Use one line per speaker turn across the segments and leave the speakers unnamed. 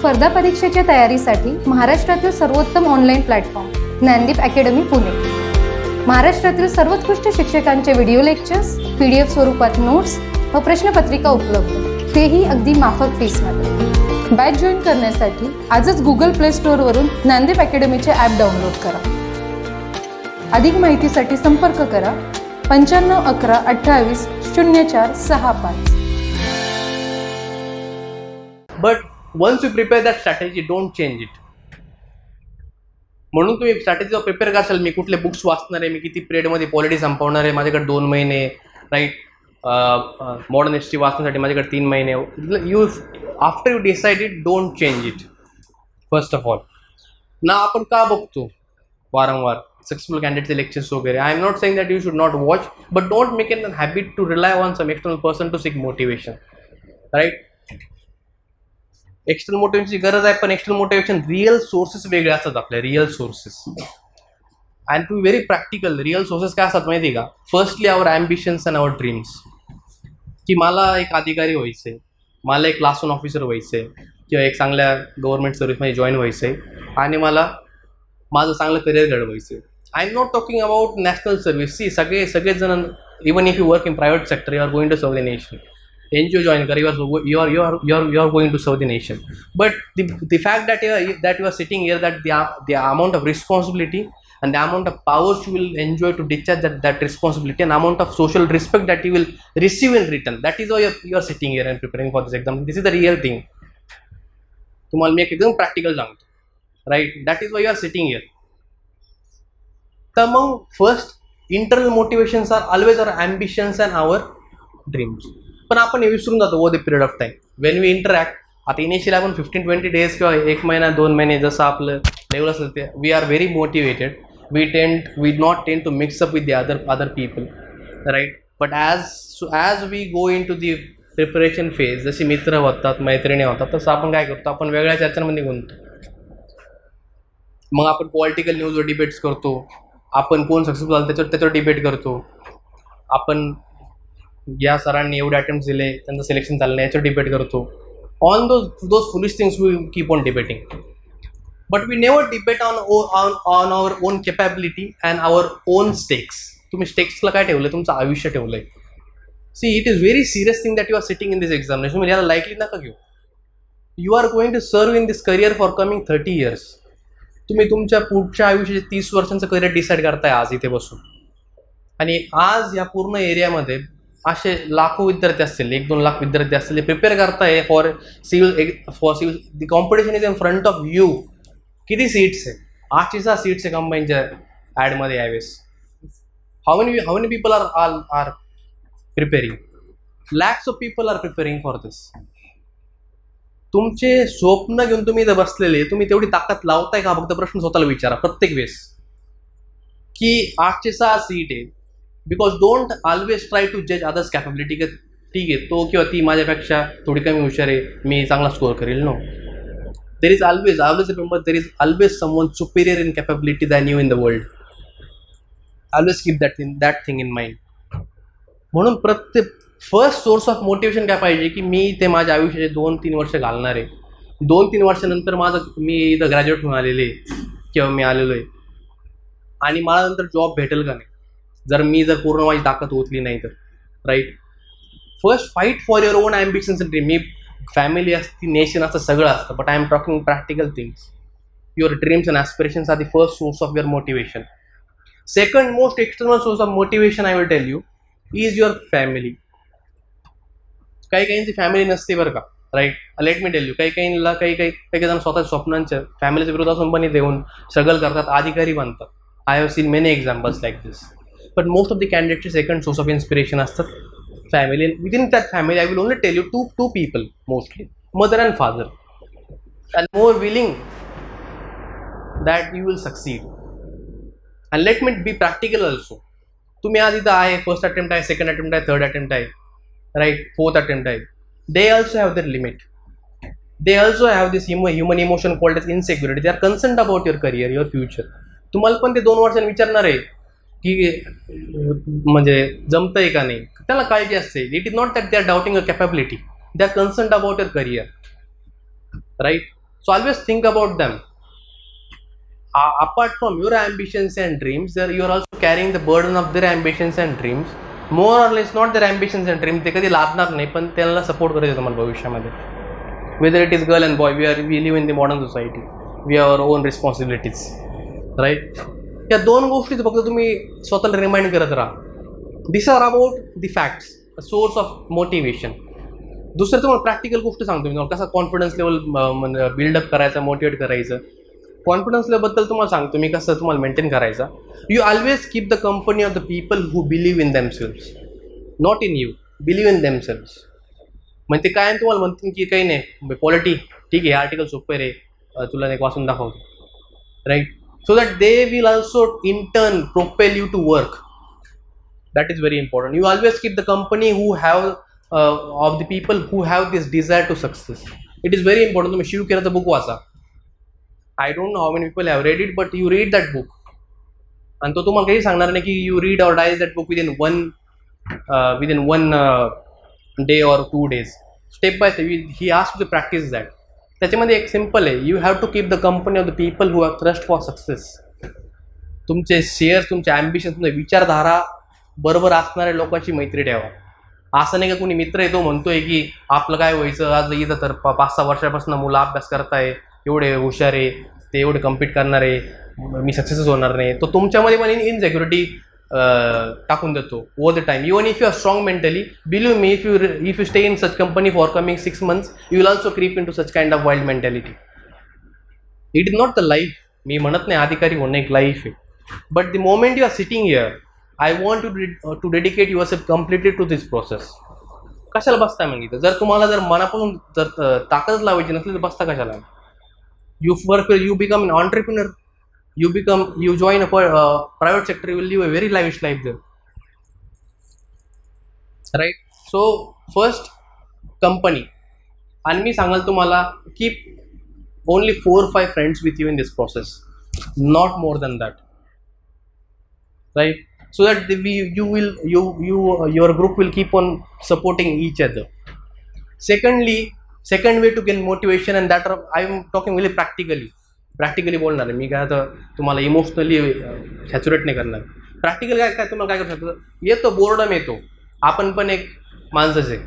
स्पर्धा परीक्षेच्या तयारीसाठी महाराष्ट्रातील सर्वोत्तम online platform Gyandeep academy Pune. महाराष्ट्रातील सर्वोत्कृष्ट शिक्षकांचे व्हिडिओ लेक्चर्स, PDF स्वरूपात नोट्स व प्रश्नपत्रिका उपलब्ध, तेही अगदी माफक फीसमध्ये. बॅच जॉईन करण्यासाठी आजच गुगल प्ले स्टोअरवरून ज्ञानदीप अकॅडमीचे ॲप डाउनलोड करा. अधिक माहितीसाठी संपर्क करा 95 11 28 04 65.
But once you prepare that strategy, don't change it. म्हणून तुम्ही स्ट्रॅटेजीवर प्रिपेअर कराल. मी कुठले बुक्स वाचणार आहे, मी किती पिरियडमध्ये पॉलिटी संपवणार आहे, माझ्याकडे 2 महिने, राईट. मॉडर्न हिस्ट्री वाचण्यासाठी माझ्याकडे 3 महिने. You after you decide it, don't change it first of all. ना आपण का बघतो वारंवार सक्सेसफुल कॅन्डिडेटचे लेक्चर्स वगैरे. I am not saying that you should not watch, but don't make an habit to rely on some external person to seek motivation, right. External मोटिवेशनची गरज आहे, पण एक्सटर्नल मोटिवेशन रिअल सोर्सेस वेगळे असतात आपले, real sources. And two very practical real sources काय असतात माहिती आहे का? Firstly our ambitions and our dreams. की मला एक अधिकारी व्हायचं आहे, मला एक क्लास 1 ऑफिसर व्हायचं आहे, किंवा एक चांगल्या गव्हर्नमेंट सर्व्हिसमध्ये जॉईन व्हायचं आहे, आणि मला माझं चांगलं करिअर घडवायचं आहे. I am not talking about national service. See सगळेच जण, even if you work in private sector, you are going to serve the nation. NGO join करा, you are going to serve the nation. But the fact that you are sitting here, that the amount of responsibility and the amount of powers you will enjoy to discharge that responsibility, and amount of social respect that you will receive in return, that is why you are sitting here and preparing for this exam. This is the real thing. तुम्हाला मी एकदम practical सांगतो, right. That is why you are sitting here. तर मग first internal motivations are always our ambitions and our dreams. पण आपण हे विसरून जातो over the period of time when we interact. आता इनिशियली आपण 15-20 डेज किंवा 1 महिना 2 महिने जसं आपलं लेवल असेल ते, we are very motivated. We not tend to mix up with the other people, right. But as we go into the preparation phase, जशी मित्र होतात, मैत्रिणी होतात, तसं आपण काय करतो, आपण वेगळ्या चर्चांमध्ये गुंततो. मग आपण पॉलिटिकल न्यूजवर डिबेट्स करतो, आपण कोण सक्सेसफुल झालं त्याच्यावर डिबेट करतो, आपण या सरांनी एवढे अटेम्प्ट दिले, त्यांचं सिलेक्शन झालं नाही याच्यावर डिबेट करतो. On those foolish things we keep on debating. But we never debate on our own capability and our own stakes. तुम्ही स्टेक्सला काय ठेवलं? तुमचं आयुष्य ठेवलं आहे. See, it is very serious thing that you are sitting in this examination. म्हणजे याला लाईटली नका घेऊ. You are going to serve in this career for coming 30 years. तुम्ही तुमच्या पुढच्या आयुष्याचे 30 वर्षांचं करिअर डिसाईड करताय आज इथे बसून. आणि आज या पूर्ण एरियामध्ये असे लाखो विद्यार्थी असतील, 1-2 लाख विद्यार्थी असतील, जे प्रिपेअर करताय for civil. The competition is in front of you. किती सीट्स आहे? 806 सीट्स आहे कंबाईनच्या ॲडमध्ये यावेळेस. How many people are preparing? Lakhs of people are preparing for this. तुमचे स्वप्न घेऊन तुम्ही इथं बसलेले, तुम्ही तेवढी ताकद लावताय का? फक्त प्रश्न स्वतःला विचारा प्रत्येक वेळेस की 806 सीट आहे. Because don't always try to जज अदर्स कॅपेबिलिटी. की ठीक आहे, तो किंवा ती माझ्यापेक्षा थोडी कमी हुशार आहे, मी चांगला स्कोअर करेल. No, there is always remember, there is always someone superior in capability than you in the world. Always keep that thing in mind. म्हणून प्रत्येक फर्स्ट सोर्स ऑफ मोटिवेशन काय पाहिजे की मी ते माझ्या आयुष्याचे 2-3 वर्ष घालणार आहे. 2-3 वर्षानंतर मी इथं ग्रॅज्युएट होऊन आलेले किंवा मी आलेलो आहे, आणि मला नंतर जॉब भेटेल का नाही जर पूर्ण माझी ताकद ओतली नाही तर, right. First fight for your own ambitions and dream. मी फॅमिली असते, नेशन असतं, सगळं असतं, but I am talking practical things. Your dreams and aspirations are the first source of your motivation. Second most external source of motivation I will tell you is your family. काही family नसते बरं का, right. Let me tell you, काही जण स्वतःच्या स्वप्नांच्या फॅमिलीच्या विरोध असून पण देऊन स्ट्रगल करतात, अधिकारी बनतात. I have seen many examples like this. But most of the candidates' second source of inspiration असतात family. Within that family, I will only tell you two people mostly, mother and father, and more willing that you will succeed. And let me be practical also. तुम्ही आज इथं आहे, first attempt आहे, second attempt आहे, third attempt आहे, right, fourth attempt आहे. They also have their limit. They also have this human emotion called as insecurity. They are concerned about your career, your future. तुम्हाला पण ते 2 वर्षांनी विचारणार आहे की म्हणजे जमतंय का नाही. त्याला काळजी असते. It is not that they are doubting your capability, they are concerned about your career, right. So always think about them. Apart from your ambitions and dreams, you are also carrying the burden of their ambitions and dreams. More or less not their ambitions and dreams, ते कधी लादणार नाही, पण त्यांना support करायचं तुम्हाला भविष्यामध्ये. Whether it is girl and boy, we live in the modern society. We have our own responsibilities, right? या दोन गोष्टी फक्त तुम्ही स्वतःला रिमाइंड करत राहा. This are about the facts, source of motivation. दुसरं तुम्हाला प्रॅक्टिकल गोष्ट सांगतो मी, कसा कॉन्फिडन्स लेवल बिल्डअप करायचा, मोटिवेट करायचं. कॉन्फिडन्स लेवलबद्दल तुम्हाला सांगतो मी कसं तुम्हाला मेंटेन करायचा. You always keep the company of the people who believe in themselves, not in you, believe in themselves. म्हणजे ते काय तुम्हाला म्हणतील की काही नाही पॉलिटी, ठीक आहे आर्टिकल सोपं रे, तुला एक वाचून दाखवतो, right. So that they will also in turn propel you to work. That is very important. You always keep the company who have of the people who have this desire to success. It is very important. तुम्ही Shiv केराचं book वाचा. I don't know how many people have read it, but you read that book. आणि तो तुम्हाला काही सांगणार नाही की you read or die that book within one day or 2 days. Step by step, he asks you to practice that. त्याच्यामध्ये एक simple आहे, you have to keep the company of the people who have thrust for success. तुमचे shares, तुमचे ambition, तुमचे विचारधारा बरोबर असणाऱ्या लोकांची मैत्री ठेवा. असं नाही का कोणी मित्र आहे तो म्हणतोय की आपलं काय व्हायचं, आज इथं तर 5-6 वर्षापासून मुलं अभ्यास करताय, एवढे हुशार आहे, ते एवढे कम्पीट करणार आहे, मी सक्सेसच होणार नाही. तो तुमच्यामध्ये पण इनसेक्युरिटी टाकून देतो over the time. Even if you are strong mentally, believe me, if you stay in such company for coming 6 months, you will also creep into such kind of wild mentality. It is not the life. मी म्हणत नाही अधिकारी होणं एक life आहे, but the moment you are sitting here, I want to dedicate yourself completely to this process. कशाला बसताय मग इथं? जर तुम्हाला जर मनापासून जर ताकदच लावायची नसली तर बसता कशाला? You work, you become an entrepreneur, you join a private sector, you will live a very lavish life there, right? So first company, and मी सांगाल तुम्हाला keep only 4-5 friends with you in this process, not more than that, right? So that your group will keep on supporting each other. Second way to gain motivation, and that I am talking really practically बोलणार आहे मी. काय आता तुम्हाला emotionally saturate नाही करणार. Practical काय तुम्हाला काय करू शकतो, येतो बोर्डम येतो, आपण पण एक माणसंच आहे,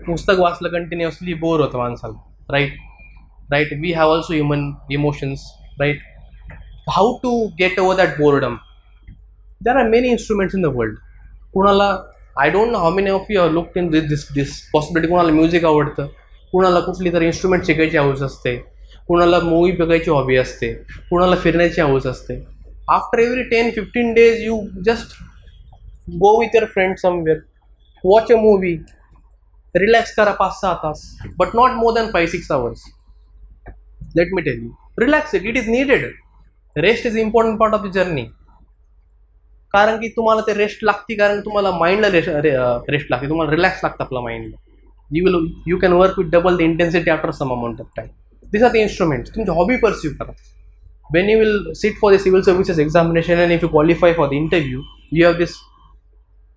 पुस्तक वाचलं कंटिन्युअसली बोर होतं माणसाला, right. We have also human emotions, right. How to get over that boredom? There are many instruments in the world. कुणाला, I don't know how many of you are looked in this possibility. कुणाला music आवडतं, कुणाला कुठली तरी instrument शिकायची हौस असते, कुणाला मूवी बघायची हॉबी असते, कुणाला फिरण्याची हौस असते. After every 10-15 days you just go with your friend somewhere, watch a movie, relax करा 5-6 तास, but not more than 5-6 hours. Late me tell you, relax it is needed. Rest is important part of the journey. कारण की तुम्हाला ते rest लागते, कारण तुम्हाला माइंडला rest लागते, तुम्हाला रिलॅक्स लागतं आपला माइंडला. You can work with double the intensity after some amount of time. These are the instruments. तुमची हॉबी परस्यू करा. When you will sit for the civil services examination and if you qualify for the interview, you have this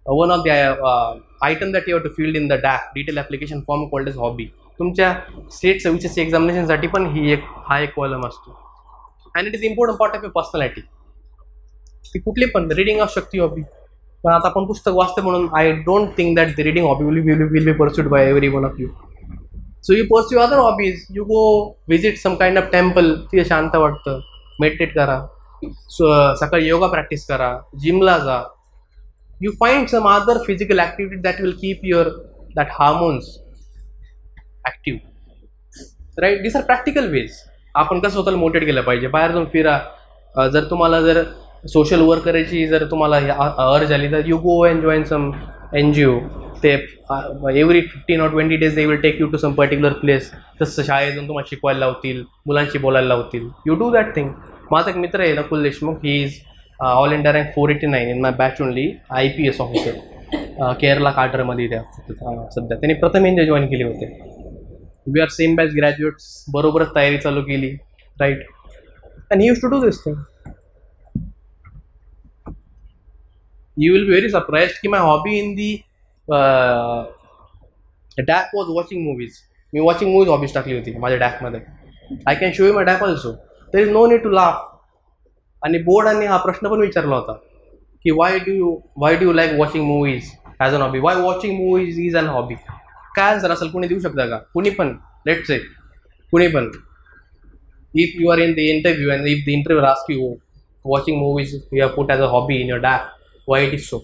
one of the item that you have to fill in the DAF, detail application form, called as hobby. तुमच्या state services एक्झामिनेशनसाठी पण हा एक column असतो. And it is important part of your personality. ती कुठली पण reading असू शकते हॉबी, पण आता आपण पुस्तक वाचतो म्हणून I don't think that the reading hobby will be pursued by every one of you. So you pursue other hobbies. You go visit some kind of temple, तिथे शांत वाटतं, मेडिटेट करा, सकाळी योगा प्रॅक्टिस करा, जिमला जा. You find some other physical activity that will keep that hormones active, right? These are practical ways. आपण कसं स्वतःला मोटिवेट केलं पाहिजे. बाहेर जाऊन फिरा. जर तुम्हाला जर सोशल वर्क करायची जर तुम्हाला अर्ज आली तर you go and join some NGO. ते every 15 or 20 days they will take you to some particular place. तसं शाळेत जाऊन तुम्हाला शिकवायला लावतील, मुलांशी बोलायला लावतील. You do that thing. माझा एक मित्र आहे Nakul Deshmukh, he is all India rank 489 in my batch only, IPS officer, Kerala कार्टरमध्ये त्या सध्या. त्यांनी प्रथम NGO जॉईन केली होते. We are same batch graduates, बरोबरच तयारी चालू केली, right. And he use to do this thing. You will be very surprised की my hobby in the DAC was watching movies. मी वॉचिंग मूवीज हॉबीज टाकली होती माझ्या डॅकमध्ये. I can show you my DAF also. There is no need to laugh. आणि बोर्डाने हा प्रश्न पण विचारला होता की why do you like watching movies as an hobby, why watching movies is an hobby. काय आन्सर असेल कोणी देऊ शकता का? कुणी पण, लेट्स से कुणी पण. If you are in the interview and if the interview ask you watching movies you are put as a hobby in your DAF, why it is so?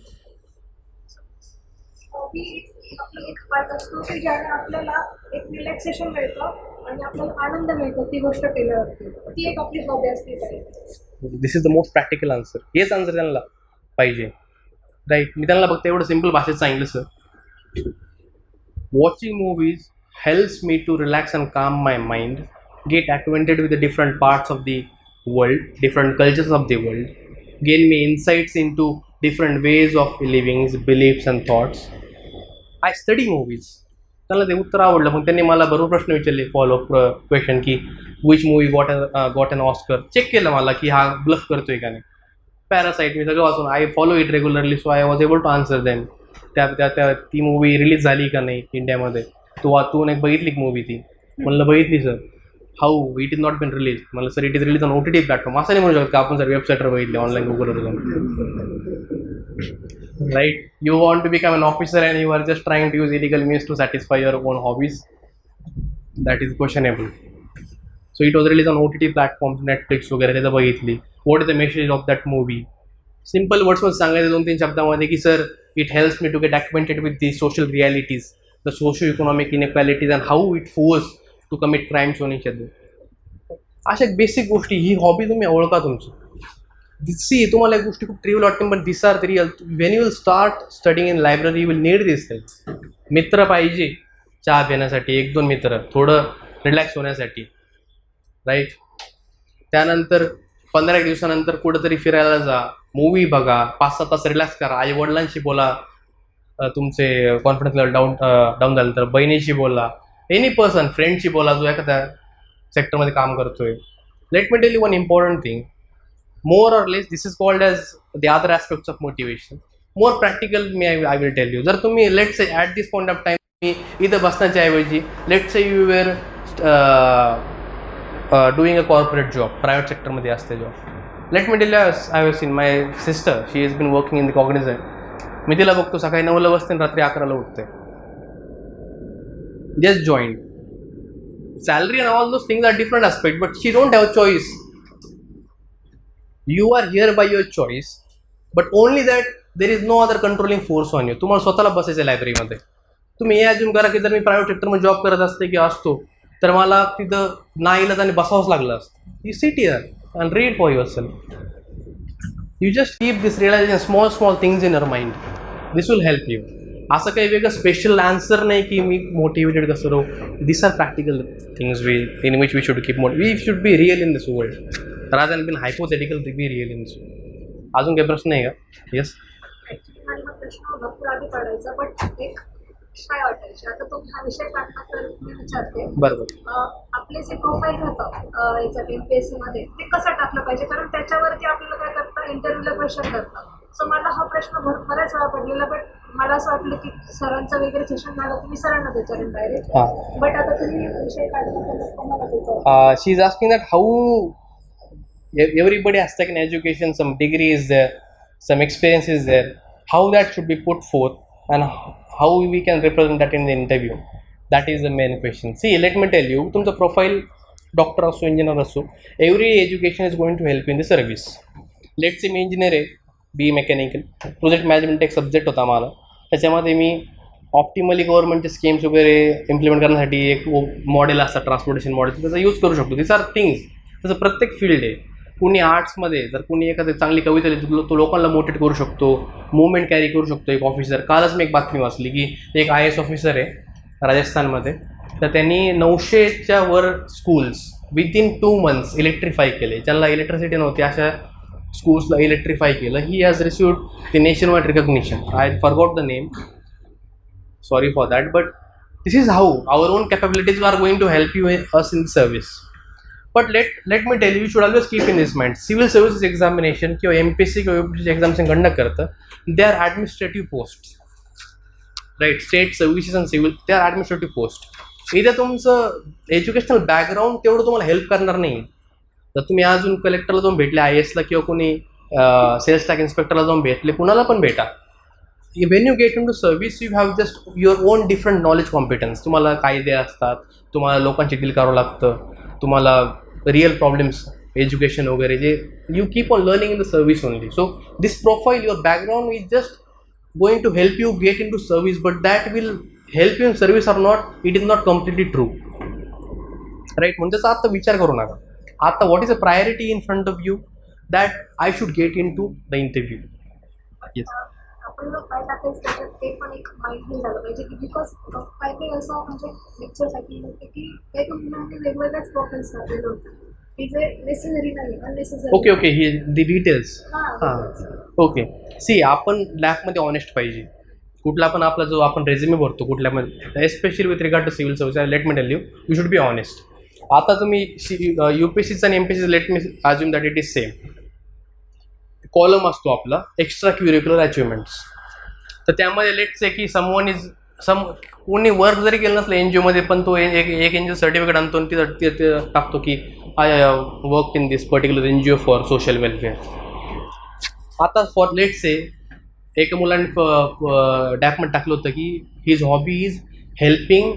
Hobby आपला एक पार्ट असतो की ज्याने आपल्याला एक relaxation मिळतं आणि आपल्याला आनंद मिळतो ती गोष्ट केल्यावरती. ती एक आपली हॉबी असली पाहिजे.
This is the most practical answer. हेच आन्सर त्यांना पाहिजे, राईट. मी त्यांना फक्त एवढं सिम्पल भाषेत सांगितलं, sir watching movies helps me to relax and calm my mind, get acquainted with the different parts of the world, different cultures of the world, gain me insights into different ways of living, beliefs and thoughts. I study movies. त्यांना ते उत्तर आवडलं. मग त्यांनी मला बरोबर प्रश्न विचारले, फॉलोअप क्वेश्चन की which movie got an Oscar. Check केलं मला की हा ब्लफ करतोय का नाही. पॅरासाईट मी सगळं वाचून, I follow it regularly, so I was able to answer them. ती मूवी रिलीज झाली का नाही इंडियामध्ये, तू एक बघितली मूवी ती? म्हणलं बघितली sir. How it is not been release. मला sir it is release on OTT platform. असं नाही म्हणू शकत का आपण सर वेबसाईटवर बघितले, ऑनलाईन गुगलवर जाऊन, right. You want to become an officer and you are just trying to use illegal means to satisfy your own hobbies, that is questionable. So it was release on OTT platforms, Netflix वगैरे, त्याचं बघितली. What is the message of that movie? Simple वर्ड्समध्ये सांगायचं 2-3 शब्दामध्ये की sir it helps me to get acquainted with the social realities, the socio economic inequalities and how it force to commit crimes on each other. अशा basic गोष्टी, ही hobby तुम्ही ओळखा तुमची. सी तुम्हाला एक गोष्टी खूप ट्रिव्हियल वाटते, पण this are the real. When you will start studying in library you will need this things. मित्र पाहिजे चहा पिण्यासाठी, 1-2 मित्र, थोडं रिलॅक्स होण्यासाठी, राईट. त्यानंतर 15 दिवसानंतर कुठंतरी फिरायला जा, मूवी बघा, 5-6 तास रिलॅक्स करा, आई वडिलांशी बोला, तुमचे कॉन्फिडन्स लेवल डाऊन झालं तर बहिणीशी बोला, एनी पर्सन, फ्रेंडशी बोला जो एखाद्या सेक्टरमध्ये काम करतोय. Let me tell you one important thing. More or less this is called as the other aspects of motivation. More practical मी आय विल टेल यू. जर तुम्ही let say at this point of time मी इथं बसण्याच्या ऐवजी let say you were doing a corporate job, private सेक्टरमध्ये असते job. Let me tell you, I have seen my sister, she is been working in the cognisant. मी तिला बघतो सकाळी 9ला बसते आणि रात्री 11ला उठते. Just joined. Salary and all those things are different aspects, but she don't have a choice. You are here by your choice, but only that there is no other controlling force on you. तुम्हाला स्वतःला बसायचं लायब्ररीमध्ये. तुम्ही हे assume करा की जर मी private सेक्टरमध्ये जॉब करत असते की असतो तर मला तिथं नाईलाजाने बसावंच लागलं असतं. You sit here and read for yourself. You just keep this realization, small things in your mind. This will help you. असं काही वेगळं स्पेशल आन्सर नाही की मी मोटिवेटेड कसं राहू. This are practical things in which we should keep we should be real in this world rather than been hypothetical be real in this. अजून काही प्रश्न आहे का? येस.
मला प्रश्न भरपूर आधी पडायचा, पण एक काय वाटायचे, आता तुम्ही हा विषय काढला तर मी विचारते.
बरोबर.
आपले जे प्रोफाईल राहतं याच्यात MPSC मध्ये ते कसं टाकलं पाहिजे, कारण त्याच्यावरती आपल्याला काय करतं, इंटरव्ह्यूला क्वेश्चन करतात. सो मला हा प्रश्न बऱ्याच वेळा पडलेला, बट मला असं वाटलं की सरांचं वगैरे सेशन झालं की मी सरांना विचारेन डायरेक्ट. बट आता तुम्ही विषय काढला तर तुम्हाला विचार.
She is asking that how everybody has taken education, some degree is there, some experience is there, how that should be put forth and how we can represent that in the interview. That is the main question. See, let me tell you, तुमचं profile doctor असो, engineer असो, every education is going to help in the service. Let say me engineer आहे, BE mechanical, project management एक subject होता मला, त्याच्यामध्ये मी optimally गव्हर्नमेंटचे स्कीम्स वगैरे इम्प्लिमेंट करण्यासाठी एक मॉडेल असतात, ट्रान्सपोर्टेशन मॉडेल, त्याचा यूज करू शकतो. दिस आर थिंग्स. त्याचं प्रत्येक फील्ड आहे. कुणी आर्ट्समध्ये जर कुणी एखादी चांगली कविता लिहिली तो लोकांना मोटिवेट करू शकतो, मुवमेंट कॅरी करू शकतो. एक ऑफिसर, कालच मी एक बातमी वाचली की एक IAS ऑफिसर आहे राजस्थानमध्ये, तर त्यांनी 900च्या वर स्कूल्स विदिन 2 months इलेक्ट्रिफाय केले. ज्यांना इलेक्ट्रिसिटी नव्हती अशा स्कूल्सला इलेक्ट्रिफाय केलं. He has received the nation wide recognition. I forgot the name, sorry for that, but this is how our own capabilities are going to help you us in service. But let me tell you, you should always keep in this mind, civil services examination किंवा MPSC किंवा UPSC exams conduct करतं, they are administrative posts, right? State services and civil, they are administrative posts. इथे तुमचं educational background तेवढं तुम्हाला help करणार नाही. तर तुम्ही अजून कलेक्टरला जाऊन भेटले, IAS ला किंवा कोणी सेल्स टॅक्स इन्स्पेक्टरला जाऊन भेटले, कुणाला पण भेटा. When you get in to service you have just your own different knowledge competence. तुम्हाला कायदे असतात, तुम्हाला लोकांशी डील करावं लागतं, तुम्हाला रिअल प्रॉब्लेम्स एज्युकेशन वगैरे जे you keep on learning in the service only. So this profile your background is just going to help you get in to service, but that will help you in service or not, it is not completely true. Right. म्हणजे त्याचा आता विचार करू नका. आता what is a priority in front of you, that I should get in to the interview. Yes.
आपण जर काय टाकायचं त्याच्यात ते पण एक माहिती झालं पाहिजे की बिकॉज काही काही असं म्हणजे लेक्चरसाठी होते की काही मुलांनी वेगवेगळ्याच प्रोफाईल्स टाकलेले होते की जे नेसेसरी नाही, unnecessary.
Okay he the details.
हां.
ओके. सी, आपण लॅबमध्ये ऑनेस्ट पाहिजे. कुठला पण आपला जो आपण रेझ्युमे भरतो कुठल्यामध्ये, especially with regard to civil service, let me tell you, you should be honest. आता तुम्ही UPSCचा आणि MPSCचा let me assume that it is same. Column असतो आपला एक्स्ट्रा क्युरिक्युलर अचिव्हमेंट्स. तर त्यामध्ये लेट्स से की समवन इज कोणी वर्क जरी केलं नसलं NGOमध्ये, पण तो एक NGO सर्टिफिकेट आणतो आणि तिथं टाकतो की I work in this particular NGO for social welfare. आता फॉर लेट्स से एका मुलांनी डॅकमध्ये टाकलं होतं की his hobby is helping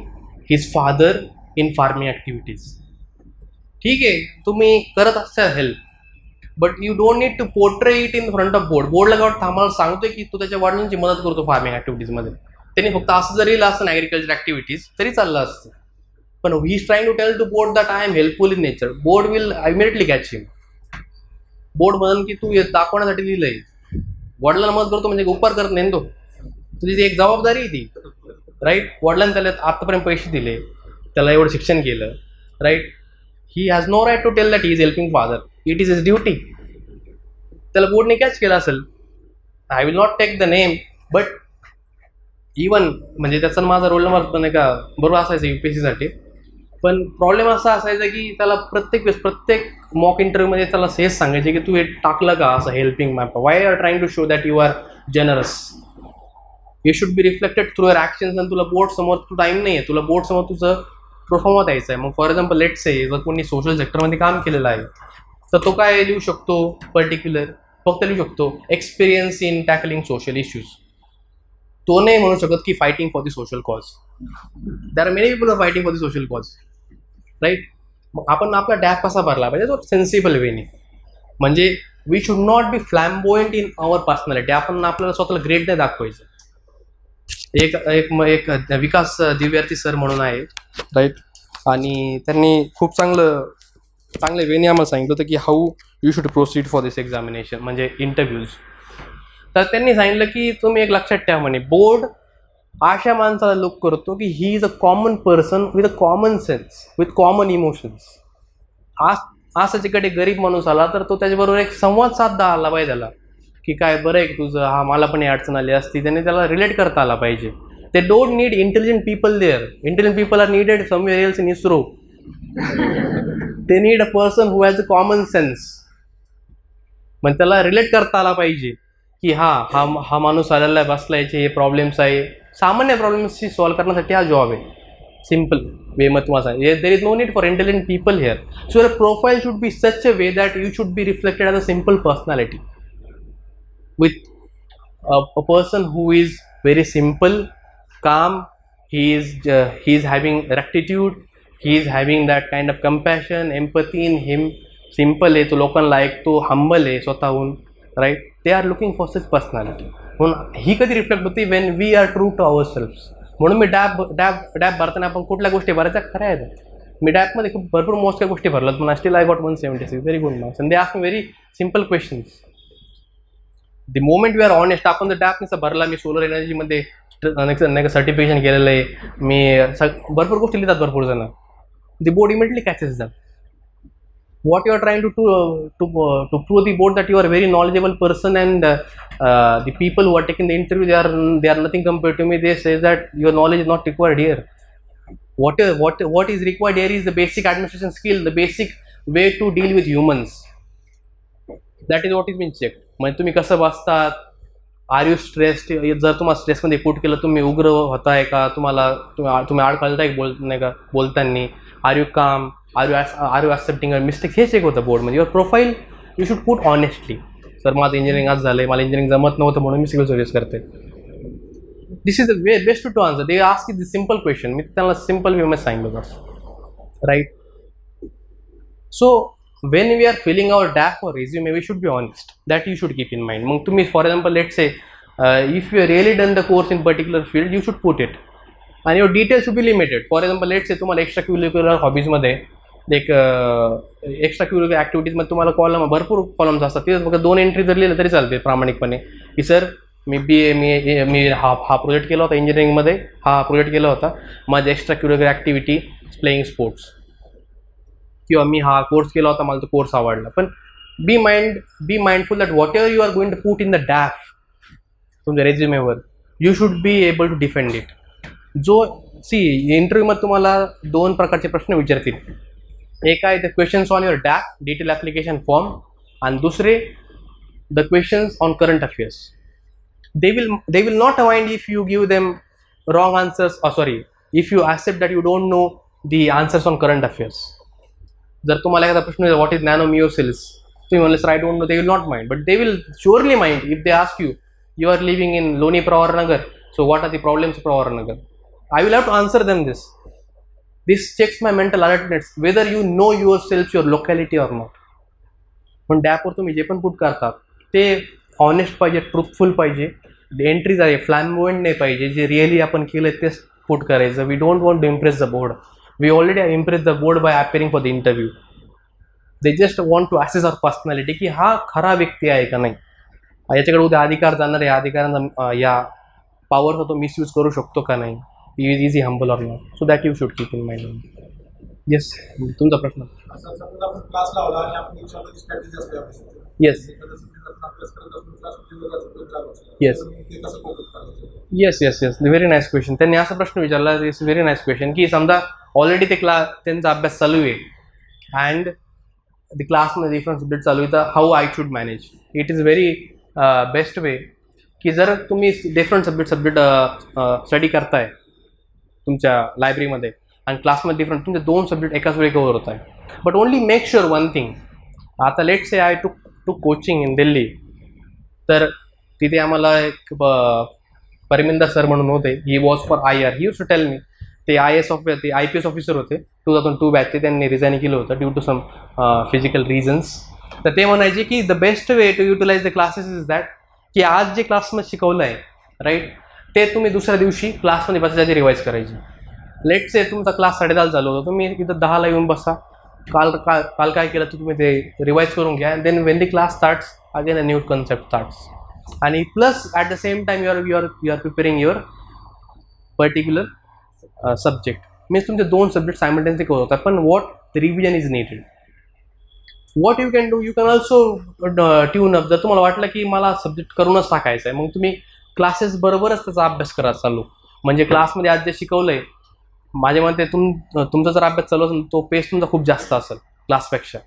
his father in farming activities. ठीक आहे, तुम्ही करत असाल help, but you don't need to portray it in front of board. बोर्डला काय वाटतं, आम्हाला सांगतोय की तो त्याच्या वडिलांची मदत करतो फार्मिंग ॲक्टिव्हिटीजमध्ये. त्यांनी फक्त असं जरी लिहिलं असतं ॲग्रिकल्चर ॲक्टिव्हिटीज तरी चाललं असतं. पण he is trying to tell to board that I am helpful in nature. Board will immediately catch him. Board म्हणून की तू दाखवण्यासाठी लिहिलंय, वडिलांना मदत करतो म्हणजे उपकार करत नाही तो, तुझी ती एक जबाबदारी आहे ती. राईट. वडिलांनी त्याला आतापर्यंत पैसे दिले, त्याला एवढं शिक्षण केलं. Right. He has no right to tell that he is helping father. It is his duty. त्याला बोर्डने कॅच केलं असेल. I will not take the name, but even म्हणजे त्याचा माझा रोल नंबर पण का बरोबर असायचं UPSCसाठी. पण प्रॉब्लेम असा असायचा की त्याला प्रत्येक मॉक इंटरव्ह्यूमध्ये त्याला हेच सांगायचे की तू हे टाकलं का असं helping map, why are trying to show that you are generous. You should be reflected through your actions. आणि तुला बोर्ड समोर तू टाईम नाही आहे, तुला बोर्ड समोर तुझं परफॉर्मा द्यायचं आहे. मग फॉर एक्झाम्पल लेट्स से जर कोणी सोशल सेक्टरमध्ये काम केलेलं आहे तर तो काय लिहू शकतो, पर्टिक्युलर फक्त लिहू शकतो experience in tackling social issues. तो नाही म्हणू शकत की fighting for the social cause. There are many people are fighting for the social cause. Right. मग आपण आपला डॅप कसा भरला पाहिजे, तो सेन्सिबल वेने. म्हणजे we should not be flamboyant in our personality. आपण आपल्याला स्वतःला ग्रेट नाही दाखवायचं. एक विकास दिव्यार्थी सर म्हणून आहे. राईट. आणि त्यांनी खूप चांगल्या वेने आम्हाला सांगितलं होतं की how you should proceed for this examination, म्हणजे इंटरव्ह्यूज. तर त्यांनी सांगितलं की तुम्ही एक लक्षात ठेवा म्हणे, बोर्ड अशा माणसाला लुक करतो की he is a common person with a common sense, with common emotions. आज त्याच्याकडे गरीब माणूस आला तर तो त्याच्याबरोबर एक संवाद साधता आला पाहिजे त्याला, की काय बरं आहे तुझं, हा मला पण अडचण आली असती, त्याने त्याला रिलेट करता आला पाहिजे. ते don't need intelligent people there. Intelligent people are needed somewhere else in ISRO. ते need a person who has a common sense. मग त्याला रिलेट करता आला पाहिजे की हा माणूस आलेला आहे, बसला, याचे हे प्रॉब्लेम्स आहे. सामान्य प्रॉब्लेम्सची सॉल्व्ह करण्यासाठी हा जॉब आहे. सिम्पल वे मग तुम्हाला सांग, there is no need for intelligent people here. So your profile should be such a way that you should be reflected as a simple personality with a person who is very simple, calm. He is having rectitude. He is having that kind of compassion, empathy in him. Simple आहे तो, लोकांना ऐकतो, humble आहे स्वतःहून. Right. they are looking for such personality. म्हणून ही कधी reflect होती when we are true to ourselves. म्हणून मी डॅप भरताना आपण कुठल्या गोष्टी भरायच्या खऱ्या आहेत. मी डॅपमध्ये खूप भरपूर मोजक्या गोष्टी भरल्यात, पण still I got 176 very good marks. And they ask me very simple questions. The moment we are honest, आपण जर डॅप नसता भरला, मी सोलर एनर्जीमध्ये नाही का सर्टिफिकेशन केलेलं आहे, मी भरपूर गोष्टी लिहितात भरपूर जण, the board immediately catches them. what you are trying to prove the board that you are a very knowledgeable person, and the people who are taking the interview, they are nothing compared to me. They say that your knowledge is not required here. What is required here is the basic administration skill, the basic way to deal with humans. That is what is being checked. म्हणजे तुम्ही कसं बसतात, R you stressed, जर तुम्हाला स्ट्रेसमध्ये put केलं तुम्ही उग्र होताय का, तुम्ही आडखळताय नाही का बोलताना, आर यू काम, आर यू ॲक्सेप्टिंग मिस्टेक, हे चेक होतं बोर्डमध्ये. Your profile you should put honestly. Sir माझं इंजिनिअरिंग आज झालं आहे, मला इंजिनिअरिंग जमत नव्हतं म्हणून मी सिव्हिल सर्व्हिस करते. This is the way best to answer. They ask this simple question, मी त्यांना सिम्पल वे मध्ये सांगितलं होतं, right. So when we are filling our DAF or resume, we should be honest. That you should keep in mind. मग तुम्ही for example let's say if you have really done the course in particular field, you should put it and your details should be limited. For example let's say तुम्हाला extra क्युरिक्युलर हॉबीजमध्ये एक extra क्युरिक्युलर ॲक्टिव्हिटीजमध्ये तुम्हाला column भरपूर columns असतात, ते फक्त 2 entry जर लिहिलं तरी चालते प्रामाणिकपणे की सर मी हा प्रोजेक्ट केला होता इंजिनिअरिंगमध्ये, हा प्रोजेक्ट केला होता, माझी एक्स्ट्रा क्युरिक्युलर ॲक्टिव्हिटी प्लेइंग स्पोर्ट्स, किंवा मी हा कोर्स केला होता, मला तो कोर्स आवडला. पण be mindful that whatever you are going to put in the DAF तुमच्या रेझ्युमेवर, you should be able to defend it. इंटरव्ह्यूमध्ये तुम्हाला 2 प्रकारचे प्रश्न विचारतील. एक आहे the questions on your DAF detail application form, आणि दुसरे the questions on current affairs. they will not mind if you give them wrong answers, if you accept that you don't know the answers on current affairs. जर तुम्हाला एखादा प्रश्न what is नॅनोमिओसिल्स, तुम्ही म्हणले sir I don't know, they will not mind, but they will surely mind if they ask you are living in Loni Pravaranagar, so what are the problems Pravaranagar. I will have to answer them this checks my mental alertness whether you know yourself your locality or not. पण डॅपवर तुम्ही जे पण put करतात ते honest पाहिजे, truthful पाहिजे, entries आहे फ्लॅम्बोयंट नाही पाहिजे, जे रिअली आपण केलं तेच पुट करायचं. We don't want to impress the board. We already have impressed the board by appearing for the interview. They just want to assess our personality की हा खरा व्यक्ती आहे का नाही, याच्याकडे उद्या अधिकार जाणार आहे, अधिकारांना या पॉवरचा तो मिसयूज करू शकतो का नाही, is he humble or not. So that you should keep in mind. Yes, तुमचा प्रश्न. Yes yes yes yes very nice question. त्यांनी असा प्रश्न विचारला, इट्स व्हेरी नाईस क्वेश्चन, की समजा ऑलरेडी ते त्यांचा अभ्यास चालू आहे अँड द क्लासमध्ये डिफरंट सब्जेक्ट चालू आहे, तर how I should manage. It is very best way की जर तुम्ही डिफरंट सब्जेक्ट स्टडी करताय तुमच्या लायब्ररीमध्ये आणि क्लासमध्ये डिफरंट, तुमचे 2 सब्जेक्ट एकाच वेळी कव्हर होत आहे, but only make sure one thing. आता let's say I to coaching in Delhi, तर तिथे आम्हाला एक परमिंदर सर म्हणून होते, he was for IR. He use to tell me, ते ते IPS ऑफिसर होते 2002 बॅचचे, त्यांनी रिझाईन केलं होतं due to some physical reasons. तर ते म्हणायचे की the best way to utilise the classes is that की आज जे क्लासमध्ये शिकवलं आहे राईट, ते तुम्ही दुसऱ्या दिवशी क्लासमध्ये बसायची रिवाईज करायची. लेट्स से तुमचा क्लास 10:30 झाला होता, तुम्ही इथं 10ला येऊन बसा, काल काय केलं तर तुम्ही ते रिवाईज करून घ्या. Then when the class starts again a new concept starts. आणि plus at the same time you are preparing your particular subject. Means तुमचे 2 सब्जेक्ट सायमल्टेनियसली कव्हर होतात. पण what revision is needed, what you can do, you can also tune up. जर तुम्हाला वाटलं की मला subject करूनच टाकायचं आहे, मग तुम्ही क्लासेस बरोबरच त्याचा अभ्यास करा चालू. म्हणजे क्लासमध्ये आज जे शिकवलं आहे, माझ्या मते तुमचा जर अभ्यास चालू असेल तो पेस तुमचा खूप जास्त असेल क्लासपेक्षा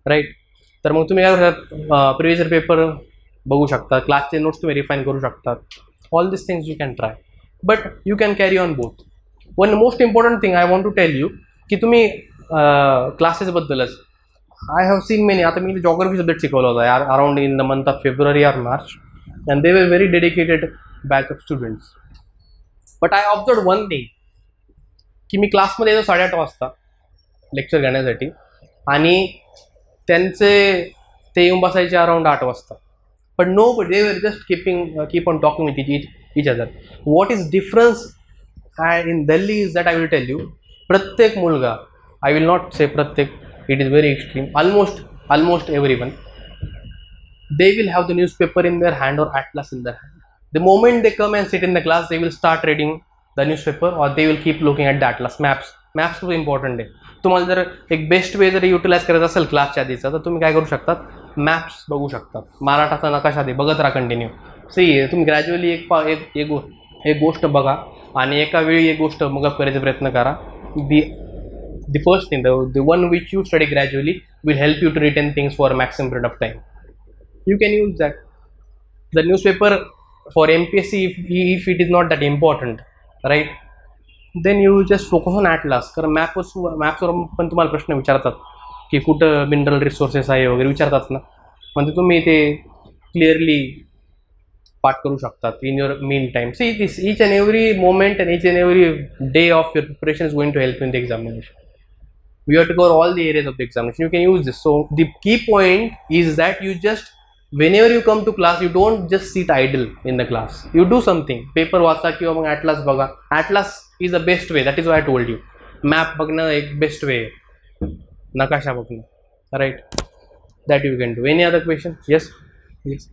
राईट. तर मग तुम्ही काय करतात, प्रिव्हियस पेपर बघू शकता, क्लासचे नोट्स तुम्ही रिफाईन करू शकतात. All this things you can try, but you can carry on both. One most important thing I want to tell you की तुम्ही क्लासेसबद्दलच, आय हॅव सीन मेनी. आता मी जॉग्राफी सब्जेक्ट शिकवला होता around in the month of February or March, and they were very dedicated batch of students. But I observe one thing की मी क्लासमध्ये येतो 8:30 वाजता लेक्चर घेण्यासाठी, आणि ते येऊन बसायचे अराउंड 8 वाजता. पण no, but they were just keep on talking with each other. What is difference in Delhi is that I will tell you. प्रत्येक मुलगा, आय विल नॉट से प्रत्येक, it is very extreme, almost everyone, they will have the newspaper in their hand or atlas in their hand. The moment they come and sit in the class, they will start reading the newspaper or they will keep looking at the atlas. Maps खूप important आहे. तुम्हाला जर एक best way जर utilise करायचं असेल क्लासच्या आधीचा, तर तुम्ही काय करू शकतात, मॅप्स बघू शकतात. महाराष्ट्राचा नकाशा आधी बघत राहा कंटिन्यू. तुम्ही ग्रॅज्युअली एक गोष्ट बघा आणि एका वेळी एक गोष्ट मग करायचा प्रयत्न करा. The first thing, the one which you study gradually will help you to retain things for a maximum period of time. You can use that. The newspaper for MPSC, if it is not that important, right, then you just focus on Atlas. कारण मॅपवर पण तुम्हाला प्रश्न विचारतात की कुठं mineral resources आहे वगैरे विचारतात ना, म्हणजे तुम्ही ते क्लिअरली पाठ करू शकतात in your mean time. See this each and every moment and each and every day of your preparation is going to help you in the examination. We have to cover all the areas of the examination. You can use this. So the key point is that you just, whenever you come to class, you don't just sit idle in the class. You do something. Paper वाचा किंवा मग Atlas बघा. Atlas is the best way. That is why I told you. Map बघणं एक best way. नकाशा बघणं. Right? That you can do. Any other question? Yes? Yes.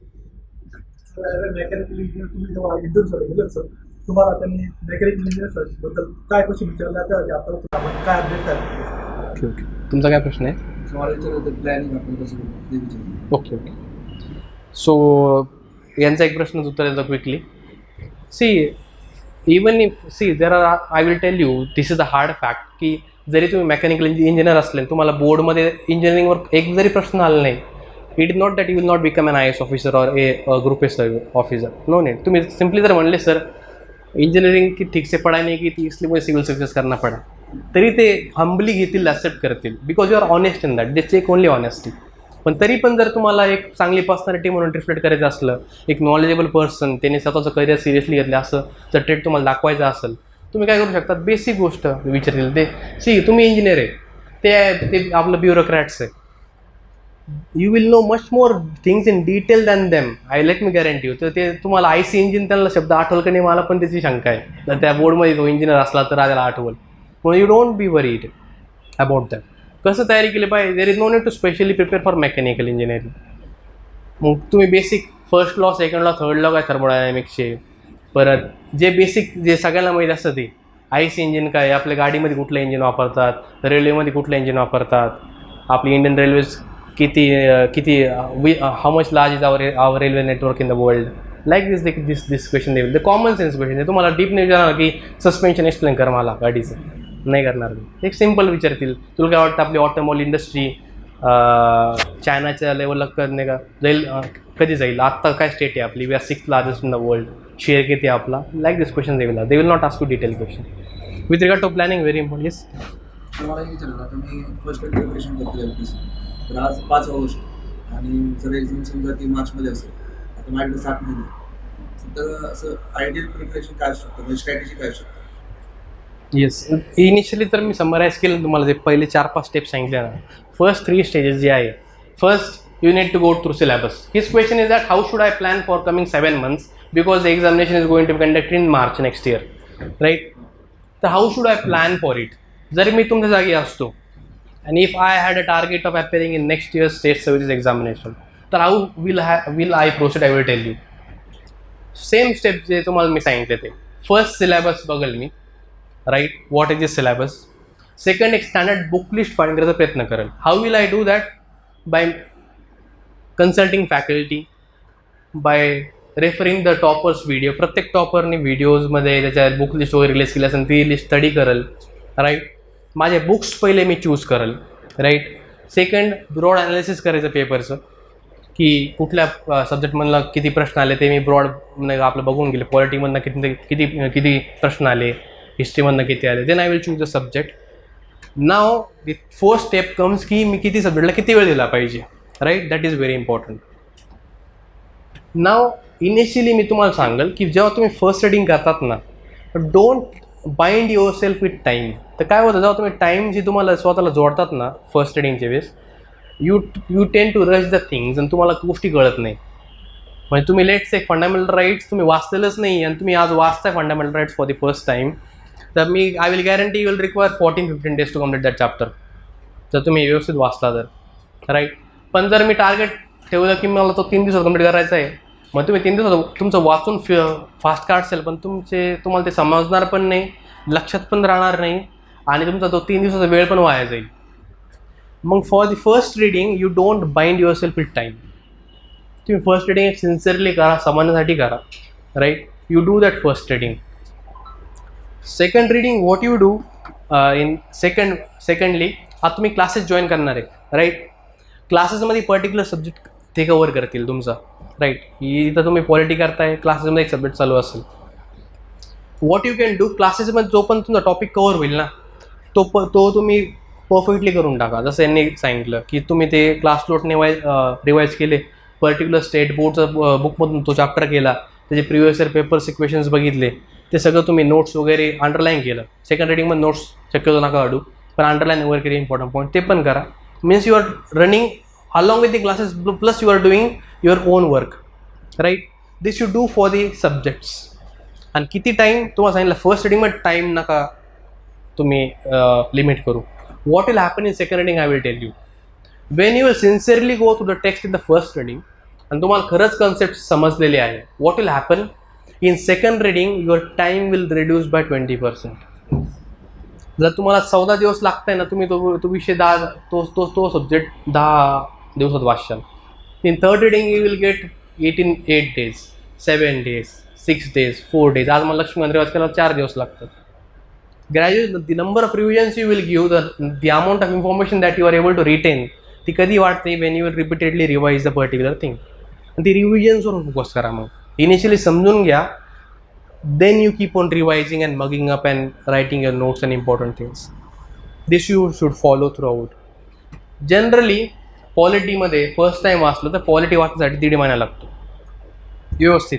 Mechanical engineer तुम्ही जेव्हा इंटरव्ह्यू झाले सर, तुम्हाला त्यांनी मेकॅनिकल इंजिनियर बद्दल काय क्वेश्चन विचारले तर आपल्याला काय अपडेट आहे?
Okay okay. तुमचा काय प्रश्न आहे?
तुम्हाला विचारलं प्लॅनिंग आपण कसं ते विचारलं.
Okay okay. सो यांचा एक प्रश्न उत्तर देतो quickly. See even if see there are, I will tell you this is the hard fact की जरी तुम्ही मेकॅनिकल इंजिनियर असले तुम्हाला बोर्डमध्ये इंजिनिअरिंगवर एक जरी प्रश्न आला नाही, it is not that you will not become an IAS officer और ग्रुप ए ऑफिसर. नो नहीं. तुम्ही सिंपली जर म्हणले सर इंजिनिअरिंग की ठीक से पढ़ाई नहीं की थी इसलिए मुझे सिविल सर्विसेस करना पड़ा, तरी ते हम्बली घेतील, ॲक्सेप्ट करतील, because you are honest in that. They check only honesty. पण तरी पण जर तुम्हाला एक चांगली पर्सनॅलिटी म्हणून रिफ्लेक्ट करायचं असलं, एक नॉलेजेबल पर्सन, त्याने स्वतःचं करिअर सिरियसली घेतलं असं जर ट्रेड तुम्हाला दाखवायचं असेल, तुम्ही काय करू शकता, बेसिक गोष्ट विचारतील ते. सी तुम्ही इंजिनियर आहे, ते आपलं ब्युरोक्रॅट्स आहे. You will know much more things in detail than them. I let me guarantee you. तर ते तुम्हाला IC इंजिन त्यांना शब्द आठवल का नाही, मला पण त्याची शंका आहे. तर त्या बोर्डमध्ये तो इंजिनियर असला तर त्याला आठवल. म्हणून you don't be worried about that. कसं तयारी केली पाहिजे, there is no need to specially prepare for mechanical engineering. मग तुम्ही basic first law, second law, third law काय थर्मोडायनॅमिक्सचे, परत जे बेसिक जे सगळ्यांना माहीत असतं ते IC इंजिन काय, आपल्या गाडीमध्ये कुठलं इंजिन वापरतात, रेल्वेमध्ये कुठलं इंजिन वापरतात, आपली इंडियन रेल्वेज किती how much large is our railway network in the world. Like this question they. The common sense question आहे. तुम्हाला डीप नाही विचारणार की सस्पेन्शन एक्सप्लेन कर मला गाडीचं, नाही करणार. एक सिम्पल विचारतील, तुला काय वाटतं आपली ऑटोमोबाईल इंडस्ट्री चायनाच्या लेवलला नाही का जाईल, कधी जाईल, आत्ता काय स्टेट आहे आपली, we are 6th largest in the world, share किती आहे आपला. Like this question they will not ask you detail question. With regard to planning very important. Yes.
तुम्हाला विचारलं आता मी फर्स्ट प्रिपरेशन करतो LPC, तर आज 5 ऑगस्ट आणि जर एक्झाम समजा ती मार्चमध्ये असेल, आता माझ्याकडे 7 महिने, तर असं आयडियल प्रिपरेशन काय असू शकतं, म्हणजे स्ट्रॅटेजी काय असू शकतं?
येस. इनिशियली तर मी समराईज केलं तुम्हाला, जे पहिले 4-5 स्टेप्स सांगितले ना. फर्स्ट 3 स्टेजेस जे आहे, first you need to go through syllabus. His question is that how should I plan for coming 7 months because the examination is going to be conducted in March next year, right. तर how should I plan for it. जर मी तुमच्या जागी असतो and if I had a target of appearing in next year's state services examination, तर how will I proceed, I will tell you. Same step जे तुम्हाला मी सांगितले ते. फर्स्ट सिलेबस बघेल मी, right, what is this syllabus. Second एक standard book list find करायचा प्रयत्न करेल. How will I do that? By consulting faculty, by referring the toppers video. प्रत्येक टॉपरने व्हिडिओजमध्ये त्याच्या बुक लिस्ट वगैरे रिलीज केली असेल ती लिस्ट स्टडी करेल, राईट. माझे बुक्स पहिले मी चूज करेल, राईट. सेकंड ब्रॉड ॲनालिसिस करायचं पेपरचं, की कुठल्या सब्जेक्टमधनं किती प्रश्न आले ते मी ब्रॉड आपलं बघून गेले. पॉलिटीमधनं किती प्रश्न आले, हिस्ट्रीमधनं किती आले. Then I will choose the subject. Now the fourth step comes की मी किती सब्जेक्टला किती वेळ दिला पाहिजे, right. That is very important. Now initially मी तुम्हाला सांगेल की जेव्हा तुम्ही फर्स्ट रीडिंग करतात ना, don't bind your self with time. तर काय होतं, जेव्हा तुम्ही टाईम जी तुम्हाला स्वतःला जोडतात ना फर्स्ट रीडिंगच्या वेळेस, you tend to rush the things आणि तुम्हाला गोष्टी कळत नाही. म्हणजे तुम्ही लेट्स एक फंडामेंटल राईट्स तुम्ही वाचलेलंच नाही आणि तुम्ही आज वाचताय fundamental rights for the first time, तर मी I will guarantee you will require 14-15 days to complete that chapter, जर तुम्ही व्यवस्थित वाचला तर, राईट. पण जर मी टार्गेट ठेवलं की मला तो 3 दिवसात कम्प्लीट करायचा आहे, मग तुम्ही 3 दिवसात तुमचं वाचून फास्ट काढसेल, पण तुम्हाला ते समजणार पण नाही, लक्षात पण राहणार नाही आणि तुमचा तो 3 दिवसाचा वेळ पण वाया जाईल. मग for the first reading you don't bind your self with with. Time first reading sincerely करा, समजण्यासाठी करा, right. You do that first reading. Second reading what you do in secondly, आता तुम्ही क्लासेस जॉईन करणार आहे, राईट. क्लासेसमध्ये particular subject ते cover करतील तुमचा, राईट. इथं तुम्ही पॉलिटी करताय, क्लासेसमध्ये एक सब्जेक्ट चालू असेल. व्हॉट यू कॅन डू, क्लासेसमध्ये जो पण तुमचा टॉपिक कवर होईल ना तो तुम्ही परफेक्टली करून टाका. जसं यांनी सांगितलं की तुम्ही ते क्लास नोटने रिवाईज केले, पर्टिक्युलर स्टेट बोर्डचा बुकमधून तो चॅप्टर केला, त्याचे प्रिव्हियस इयर पेपर्स इक्वेशन्स बघितले, ते सगळं तुम्ही नोट्स वगैरे अंडरलाईन केलं. सेकंड रिडिंगमध्ये नोट्स शक्यतो नका काढू, पण अंडरलाईन वगैरे केले इम्पॉर्टंट पॉईंट ते पण करा. Means you are running along with the classes plus you are doing your own work, right. This you do for the subjects. आणि किती टाईम तुम्हाला सांगितलं, फर्स्ट रिडिंगमध्ये टाईम नका तुम्ही लिमिट करू. What will happen in second reading I will tell you. When you will sincerely go through the text in the first reading आणि तुम्हाला खरंच कन्सेप्ट समजलेले आहे, what will happen in second reading, your time will reduce by 20%. जर तुम्हाला 14 दिवस लागताय ना, तुम्ही तो विषय तो सब्जेक्ट 10 दिवसात वाचशाल. In third reading you will get 8 days, 7 days, 6 days, 4 days. आज मला लक्ष्मी मंदिर वाचायला 4 दिवस लागतात. Graduate the number of revisions you will give, the amount of information that you are able to retain, ती कधी वाढते when you will repeatedly revise the particular thing. आणि ती रिव्हिजन्सवर फोकस करा. मग इनिशियली समजून घ्या, then you keep on revising and mugging up and writing your notes and important things. This you should follow throughout. Generally पॉलिटीमध्ये first time वाचलं तर polity वाचण्यासाठी 1.5 महिना लागतो व्यवस्थित.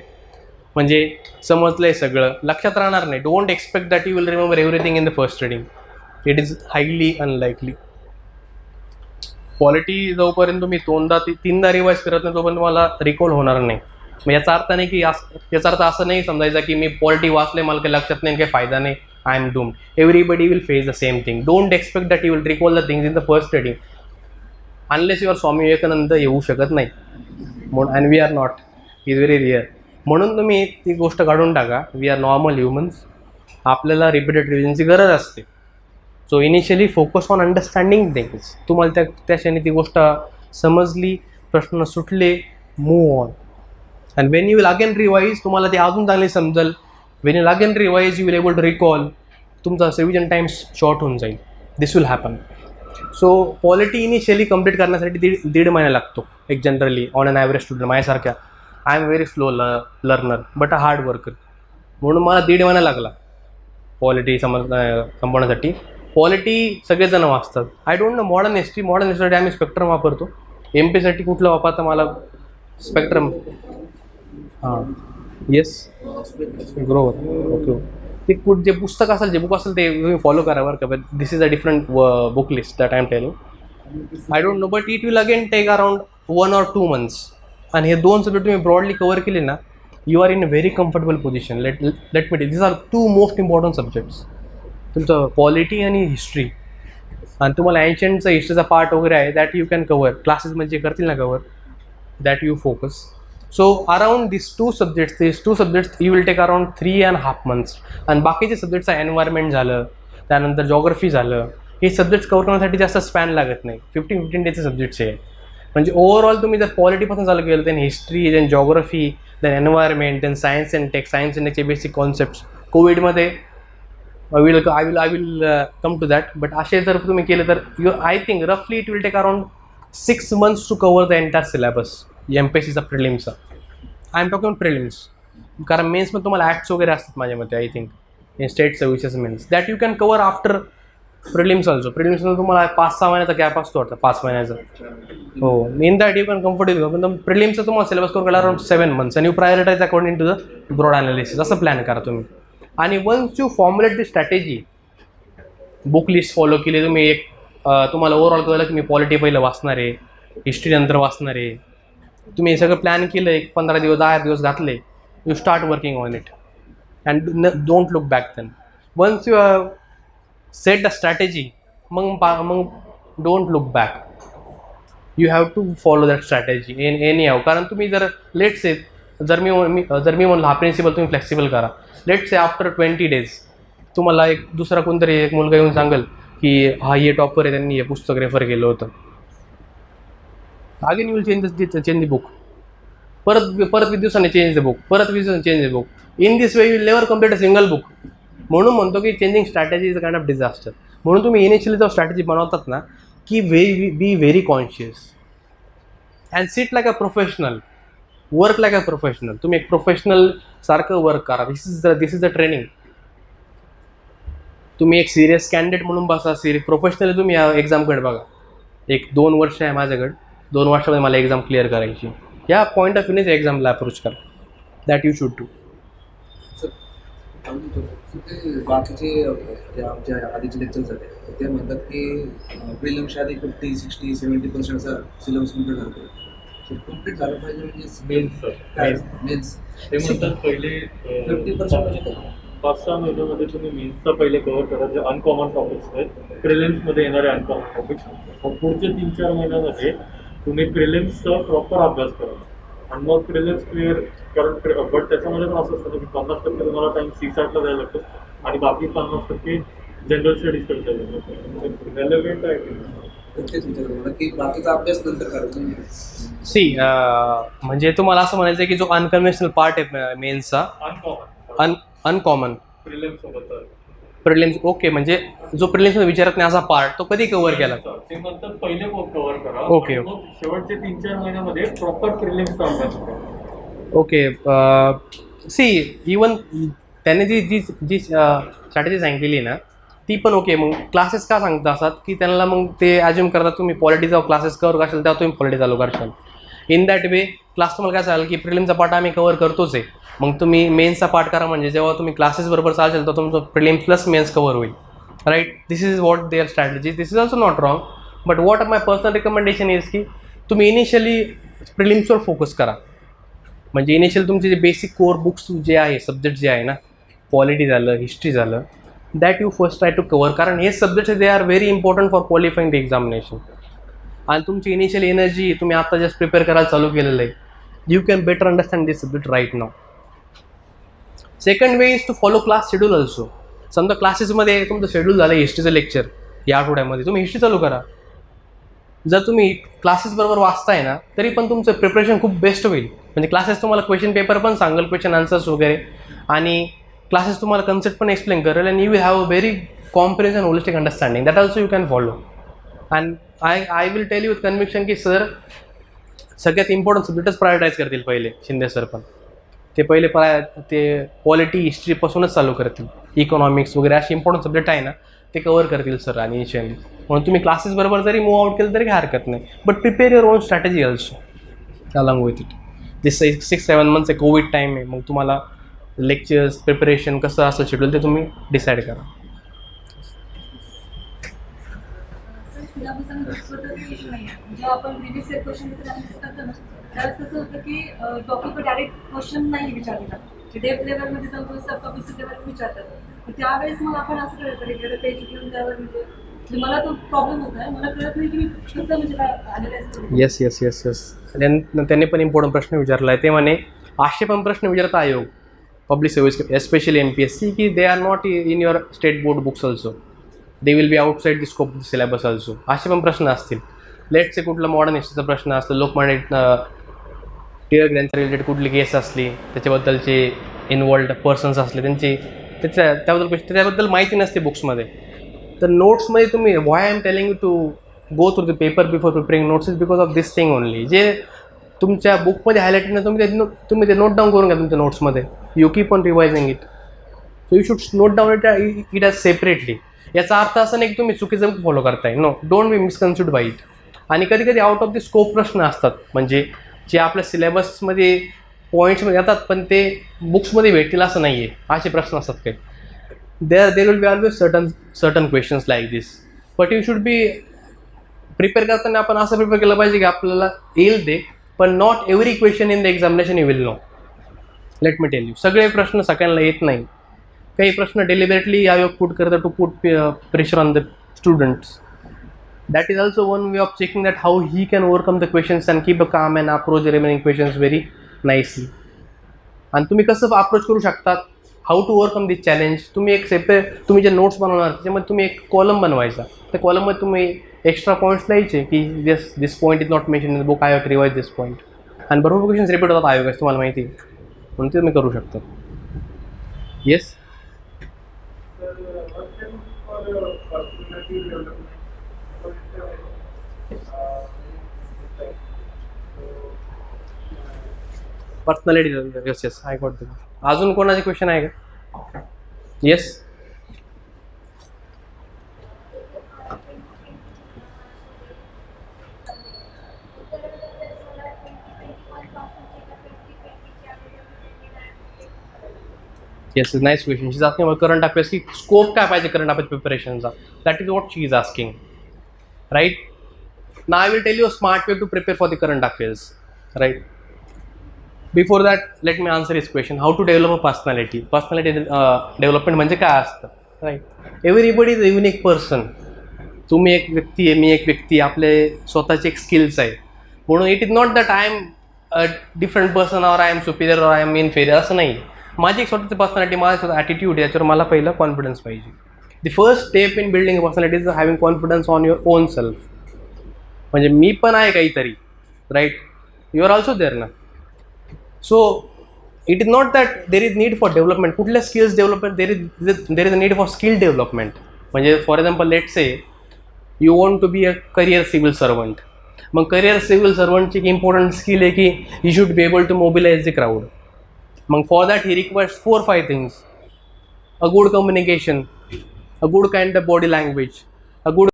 म्हणजे समजलं आहे सगळं, लक्षात राहणार नाही. Don't expect that you will remember everything in the first reading. It is highly unlikely. Polity जोपर्यंत तुम्ही 2दा-3दा रिवाईज करत नाही तोपर्यंत तुम्हाला रिकॉल होणार नाही. मग याचा अर्थ नाही की याचा अर्थ असं नाही समजायचा की मी पॉलिटी वाचले, मला काही लक्षात नाही, काही फायदा नाही, I am doomed. Everybody will face the same thing. Don't expect that you will recall the things in the first reading unless your Swami Vivekananda येऊ शकत नाही. And we are not, is very rare. म्हणून तुम्ही ती गोष्ट काढून टाका. वी आर नॉर्मल ह्युमन्स, आपल्याला रिपीटेड रिव्हिजनची गरज असते. So initially focus on understanding things. तुम्हाला त्या क्षणी ती गोष्ट समजली, प्रश्न सुटले, move on. And when you will again revise, तुम्हाला ते अजून चांगले समजेल. When you again revise you will able to recall, तुमचा रिव्हिजन टाईम शॉर्ट होऊन जाईल. This will happen. So polity initially complete करण्यासाठी 1.5 महिना लागतो एक generally on an average student. माझ्यासारख्या I am very slow learner but a hard worker, म्हणून मला 1.5 महिना लागला पॉलिटी संपवण्यासाठी. पॉलिटी सगळेजण वाचतात. आय डोंट नो मॉडर्न हिस्ट्रीसाठी आम्ही स्पेक्ट्रम वापरतो. MP साठी कुठलं वापरतं मला स्पेक्ट्रम. हां येस ग्रोवर. ओके. ते जे पुस्तक असेल, जे बुक असेल ते तुम्ही फॉलो करा बरं का. But this is a different book list that I am telling. I don't know but it will again take around 1 or 2 months. आणि हे 2 सब्जेक्ट तुम्ही ब्रॉडली कवर केले ना, you are in a very comfortable position. Let me tell, this are 2 most important subjects, तुमचं polity आणि history. आणि तुम्हाला एन्शंटचा हिस्ट्रीचा पार्ट वगैरे आहे that you can cover. Classes म्हणजे करतील ना cover, that you focus. So around these two subjects you will take around 3.5 months. आणि बाकीचे सब्जेक्ट्स एन्व्हायरमेंट झालं, त्यानंतर जॉग्रफी झालं, हे सब्जेक्ट्स कवर करण्यासाठी जास्त स्पॅन लागत नाही. 15 डेचे सब्जेक्ट्स आहे. म्हणजे ओव्हरऑल तुम्ही जर पॉलिटीपासून चालू केलं, then history, then geography, then environment, then science and टेकचे बेसिक कॉन्सेप्ट्स. कोविडमध्ये I will come to that. But असे जर तुम्ही केलं तर आय थिंक रफली it will take around 6 months to cover the entire syllabus. MPSCचा प्रिलिम्सचा, आय एम टॉकिंग प्रिलिम्स. कारण मेन्समध्ये तुम्हाला ॲक्ट्स वगैरे असतात माझ्या मते. I think in state services mains that you can cover after prelims also. प्रिलिम्समध्ये तुम्हाला 5-6 महिन्याचा गॅप असतो वाटतं, 5 महिन्याचा. हो, in that you can comfortable. पण प्रिलिम्सचा तुम्हाला सिलेबस कवर करायला अराउंड 7 months. आणि you prioritise according to the broad analysis. असं प्लॅन करा तुम्ही. आणि once you formulate the strategy, book list follow केली तुम्ही, एक तुम्हाला ओव्हरऑल कळलं की मी पॉलिटी पहिलं वाचणार आहे, हिस्ट्री नंतर वाचणार आहे, तुम्ही हे सगळं प्लॅन केलं, एक 15 दिवस 10 दिवस घातले, you start working on it and don't look back. Then once you set a strategy, मग don't look back. You have to follow that strategy in any how. कारण तुम्ही जर लेट्स से जर मी म्हणलं हा प्रिन्सिपल तुम्ही फ्लेक्सिबल करा. Let's say after 20 days तुम्हाला एक दुसरा कोणतरी एक मुलगा येऊन सांगेल की हा हे टॉपर आहे, त्यांनी हे पुस्तक रेफर केलं होतं. Again you will change the book. परत 20 दिवसांनी चेंज द बुक, परत 20 दिवसांनी change the book. In this way you will never complete a single book. म्हणून म्हणतो की changing strategy is a kind of disaster. म्हणून तुम्ही इनिशियली जो स्ट्रॅटेजी बनवतात ना, की be very conscious. And sit like a professional, work like a professional. तुम्ही एक प्रोफेशनल सारखं वर्क करा. This is the training. तुम्ही एक सिरियस कॅन्डिडेट म्हणून बसा, प्रोफेशनली तुम्ही या एक्झामकडे बघा. 1-2 वर्ष आहे माझ्याकडे, 2 वर्षामध्ये मला एक्झाम क्लिअर करायची. या पॉईंट ऑफ व्ह्यूनेच एक्झामला अप्रोच करा. That you should do.
ते बाकीचे जे आमच्या आधीचे लेक्चर झाले ते म्हणतात की प्रिलिम्सच्या आधी 50-60-70% असा सिलेबस कम्प्लीट झाला. कम्प्लीट झालं पाहिजे म्हणजे मेन्स
ते म्हणतात पहिले
50% म्हणजे काय?
5-6 महिन्यामध्ये तुम्ही मेन्सचा पहिले कव्हर करा, जे अनकॉमन टॉपिक्स आहेत, प्रिलिम्समध्ये येणारे अनकॉमन टॉपिक्स. मग पुढच्या 3-4 महिन्यामध्ये तुम्ही प्रिलिम्सचा प्रॉपर अभ्यास करा आणि मग प्रिलिम्स क्लिअर. कारण बट त्याच्यामध्ये पण असं असतं की 50% तुम्हाला टाईम CSATला द्यायला लागतो आणि बाकी 50% जनरल स्टडीज करता येईल. रेलेव्हंट आहे
तेच विचारलं मला की बाकीचा अभ्यास नंतर करायचा.
सी म्हणजे तुम्हाला असं म्हणायचं आहे की जो अनकन्व्हेन्शनल पार्ट आहे मेन्सचा,
अनकॉमन
अनकॉमन
प्रिलिम्स सोबत
प्रिलिम्स, ओके, म्हणजे जो प्रिलिम्समध्ये विचारत नाही असा पार्ट तो कधी कव्हर केला?
ते म्हणतात पहिले कव्हर करा.
ओके.
मग शेवटचे 3-4 महिन्यामध्ये प्रॉपर प्रिलिम्सचा अभ्यास करा.
ओके. सी इवन त्याने जी जी जी स्ट्रॅटेजी सांगितलेली ना ती पण ओके. मग क्लासेस का सांगता असतात की त्यांना मग ते ॲज्युम करतात तुम्ही पॉलिटीचा क्लासेस कवर करशाल तेव्हा तुम्ही पॉलिटी चालू करशाल. इन दॅट वे क्लास तुम्हाला काय सांगाल की प्रिलिमचा पार्ट आम्ही कवर करतोच आहे, मग तुम्ही मेन्सचा पार्ट करा. म्हणजे जेव्हा तुम्ही क्लासेस बरोबर चालशाल तर तुमचं प्रिलिम्स प्लस मेन्स कवर होईल. Right. This is what their strategy. This is also not wrong, but what my personal recommendation is की तुम्ही इनिशियली प्रिलिम्सवर फोकस करा. म्हणजे इनिशियल तुमचे जे बेसिक कोर बुक्स जे आहे, सब्जेक्ट जे आहे ना, पॉलिटी झालं, हिस्ट्री झालं, that you first try to cover. कारण हे subjects they are very important for qualifying the examination. आणि तुमची इनिशियल एनर्जी तुम्ही आता जस्ट प्रिपेअर करायला चालू केलेलं आहे. You can better understand this subject right now. Second way is to follow class schedule also. समजा क्लासेसमध्ये तुमचं शेड्यूल झालं हिस्ट्रीचं लेक्चर या आठवड्यामध्ये, तुम्ही हिस्ट्री चालू करा. जर तुम्ही क्लासेस बरोबर वाचताय ना तरी पण तुमचं प्रिपरेशन खूप बेस्ट होईल. म्हणजे क्लासेस तुम्हाला क्वेश्चन पेपर पण सांगेल, क्वेश्चन आन्सर्स वगैरे, आणि क्लासेस तुम्हाला कन्सेप्ट पण एक्सप्लेन करेल. And you will have a very comprehensive holistic understanding. That also you can follow. And I will tell you with conviction की सर सगळ्यात इम्पॉर्टंट सब्जेक्टच प्रायोरिटाईज करतील पहिले, शिंदे सर पण. ते पहिले ते पॉलिटी हिस्ट्रीपासूनच चालू करतील. इकॉनॉमिक्स वगैरे असे इम्पॉर्टंट सब्जेक्ट आहे ना ते कवर करतील सर आणि इनिशियली. म्हणून तुम्ही क्लासेस बरोबर जरी मूव आउट केलं तरी काही हरकत नाही. But prepare your on strategy also along with it. This 6-7 months Covid time आहे, मग तुम्हाला लेक्चर्स प्रिपरेशन कसं असं शेड्यूल ते तुम्ही डिसाईड करा.
सिलेबस आणि बुक्सबद्दल काही इश्यू नाही आहे. जेव्हा आपण previous year question paper analysis करतो ना त्यावेळेस कसं होतं की टॉपिकवर डायरेक्ट क्वेश्चन नाही विचारले जात. डेप लेवलमध्ये जाऊन सब टॉपिक लेवल विचारतात. तर त्यावेळेस मग आपण असं करायचं वेगवेगळे पेज घेऊन त्यावर म्हणजे मला तो प्रॉब्लेम होता आहे. मला कळत नाही की मी कसं म्हणजे काय अनालाइज करू.
येस. त्यांनी पण इम्पॉर्टंट प्रश्न विचारला आहे. ते म्हणे 800 पण प्रश्न विचारता आयोग पब्लिक सर्व्हिस एस्पेशली MPSC की दे are not in your state board books also. They will be outside the scope of syllabus also. असे पण प्रश्न असतील. लेटचे कुठला मॉडर्न हिस्ट्रीचा प्रश्न असला, लोकमान्य टिळक ग्रंथ रिलेटेड कुठली केस असली, त्याच्याबद्दलचे इन्वॉल्ड पर्सन्स असले त्यांची त्याबद्दल माहिती नसते बुक्समध्ये. तर नोट्समध्ये तुम्ही why I am telling you to go through the paper before preparing notes is because of this thing only. जे तुमच्या बुकमध्ये हायलाइटेड ना तुम्ही ते नोट डाऊन करून घ्या तुमच्या नोट्समध्ये. You keep on revising it. So you should note down it as separately. याचा अर्थ असं नाही की तुम्ही चुकीचं फॉलो करताय. No, don't be misconceived by it. आणि कधी कधी आउट ऑफ द स्कोप प्रश्न असतात, म्हणजे जे आपल्या सिलेबसमध्ये पॉईंट्समध्ये येतात पण ते बुक्समध्ये भेटतील असं नाही आहे. असे प्रश्न असतात काही. There will be always certain questions like this. But you should be prepare करताना आपण असं प्रिपेअर केलं पाहिजे की आपल्याला येईल ते, पण not every question in the examination you will know. Let me tell you, सगळे प्रश्न सगळ्यांना येत नाही. काही प्रश्न डेलिबरेटली आयोग पुट करतात to put pressure on the students. That is also one way of checking that how he can overcome the questions and keep a calm and approach the remaining questions very nicely. आणि तुम्ही कसं approach करू शकता, how to overcome this challenge. तुम्ही एक separate तुम्ही जे notes बनवणार त्याच्यामध्ये तुम्ही एक कॉलम बनवायचा. त्या कॉलममध्ये तुम्ही एक्स्ट्रा पॉईंट्स लिहायचे की this point is not mention in the book, I have to revise this point. आणि बरोबर क्वेश्चन्स रिपीट होतात आयोगास, तुम्हाला माहिती आहे, म्हणून ते तुम्ही करू शकता. Yes. Personality. Yes yes, I got. अजून कोणाचे क्वेश्चन आहे का? Yes. Yes, nice question. She's asking about current affairs. की scope काय पाहिजे current affairs preparationचा. That is what she is asking, right? Now I will tell you a smart way to prepare for the current affairs, right? Before that, let me answer this question. How to develop a personality? Personality development म्हणजे काय असतं, right? Everybody is a unique person. तुम्ही एक व्यक्ती आहे, मी एक व्यक्ती, आपले स्वतःचे एक स्किल्स आहे. म्हणून it is not that I am a different person or I am superior or I am inferior, असं नाही. माझी एक स्वतःची पर्सनॅलिटी, माझा स्वतः ॲटिट्यूड, याच्यावर मला पहिलं कॉन्फिडन्स पाहिजे. The first step in building a personality is having confidence on your own self. म्हणजे मी पण आहे काहीतरी, right? You are also there ना. So it is not that there is need for development. कुठल्या skills development? There is a need for skill development. म्हणजे for example let say you want to be a career civil servant. मग career civil सर्वंटची एक important skill आहे की you should be able to mobilise the crowd. मग for that he requires 4-5 things. A good communication, a good kind of body language, a good.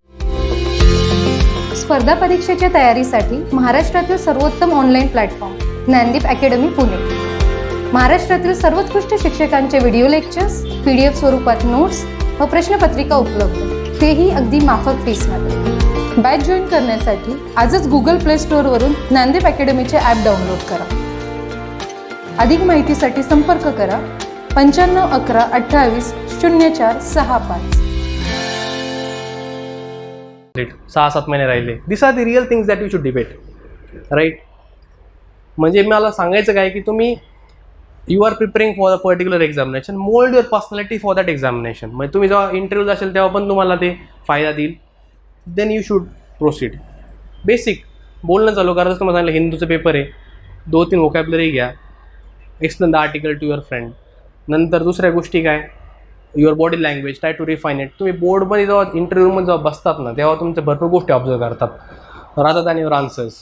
स्पर्धा परीक्षेच्या तयारीसाठी महाराष्ट्रातील सर्वोत्तम online platform Gyandeep academy Pune. महाराष्ट्रातील सर्वोत्कृष्ट शिक्षकांचे व्हिडिओ लेक्चर्स, PDF स्वरूपात नोट्स व प्रश्नपत्रिका उपलब्ध, तेही अगदी माफक फीसमध्ये. बॅच जॉईन करण्यासाठी आजच गुगल प्ले स्टोअरवरून ज्ञानदीप अकॅडमीचे ॲप डाउनलोड करा. अधिक माहितीसाठी संपर्क करा 95 11 28 04 65.
6-7 महिने राहिले. This are the real things that you should debate, right? म्हणजे मला सांगायचं काय की तुम्ही you are preparing for a particular examination, mould your personality for that examination. म्हणजे तुम्ही जेव्हा इंटरव्ह्यू असेल तेव्हा पण तुम्हाला ते फायदा देईल. Then you should proceed. Basic बोलणं चालू करा. जसं तुम्हाला सांगितलं हिंदूचं पेपर आहे, 2-3 वोकॅब्युलरी घ्या, explain the article to your friend. नंतर दुसऱ्या गोष्टी काय, your body language, try to refine it. तुम्ही बोर्डमध्ये जेव्हा इंटरव्ह्यूमध्ये जेव्हा बसतात ना, तेव्हा तुमच्या भरपूर गोष्टी ऑब्झर्व करतात रादर दॅन युअर आन्सर्स.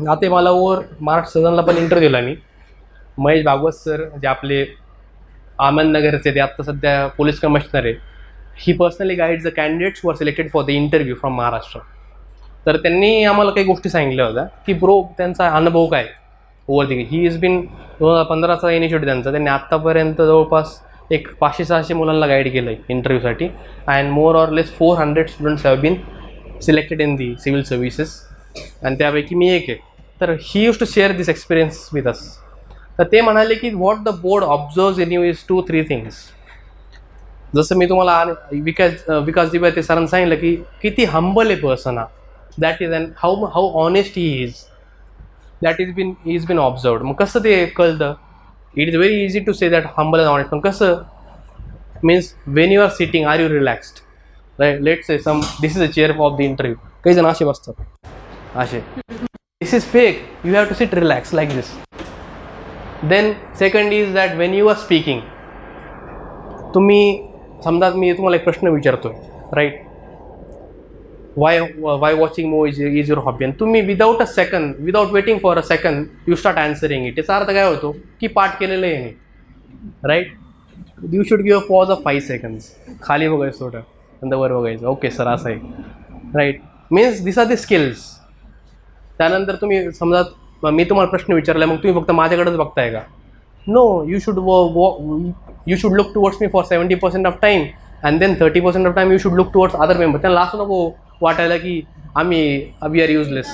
आता मला ओव्हर महाराष्ट्र सदनला पण इंटरव्ह्यू दिला मी. महेश भागवत सर जे आपले अहमदनगरचे, ते आत्ता सध्या पोलीस कमिशनर आहे. He personally guide the candidates who are selected for the interview from Maharashtra. तर त्यांनी आम्हाला काही गोष्टी सांगितल्या होत्या की ब्रो त्यांचा अनुभव काय over thinking. He is been 2015चा इनिशिएटिव्ह त्यांचा. त्यांनी आत्तापर्यंत जवळपास एक 500-600 मुलांना गाईड केलं आहे इंटरव्ह्यूसाठी. And more or less 400 students have been selected in the civil services, आणि त्यापैकी मी एक आहे. तर he use to share this experience with us. तर ते म्हणाले की what the board observes in you is 2-3 things. जसं मी तुम्हाला विकास दिबे ते सरांनी सांगितलं की किती हंबल आहे पर्सन हा, that is and how honest he is, that is been observed. मग कसं ते कळतं? It is very easy to say that humble and honest. पण कसं means when you are sitting are you relaxed, right? Let say some this is a chair of the interview. काही जण असे बसतात असे. This is fake. You have to sit relax like this. Then second is that Wien you are speaking, तुम्ही समजा मी तुम्हाला एक प्रश्न विचारतोय, right? Why watching movies is your hobby, आणि तुम्ही without waiting for a second you start answering it. याचा अर्थ काय होतो की पाठ केलेलं आहे, right? You should give a pause of 5 seconds. खाली बघायचं थोडं, नंतर वर बघायचं. ओके सर असं आहे, right? Means this are the skills. त्यानंतर तुम्ही समजा मी तुम्हाला प्रश्न विचारला, मग तुम्ही फक्त माझ्याकडेच बघताय का? No, you should look towards me for 70% of time, and then 30% of time you should look towards other member. त्यांना असं नको वाटायला की we are useless.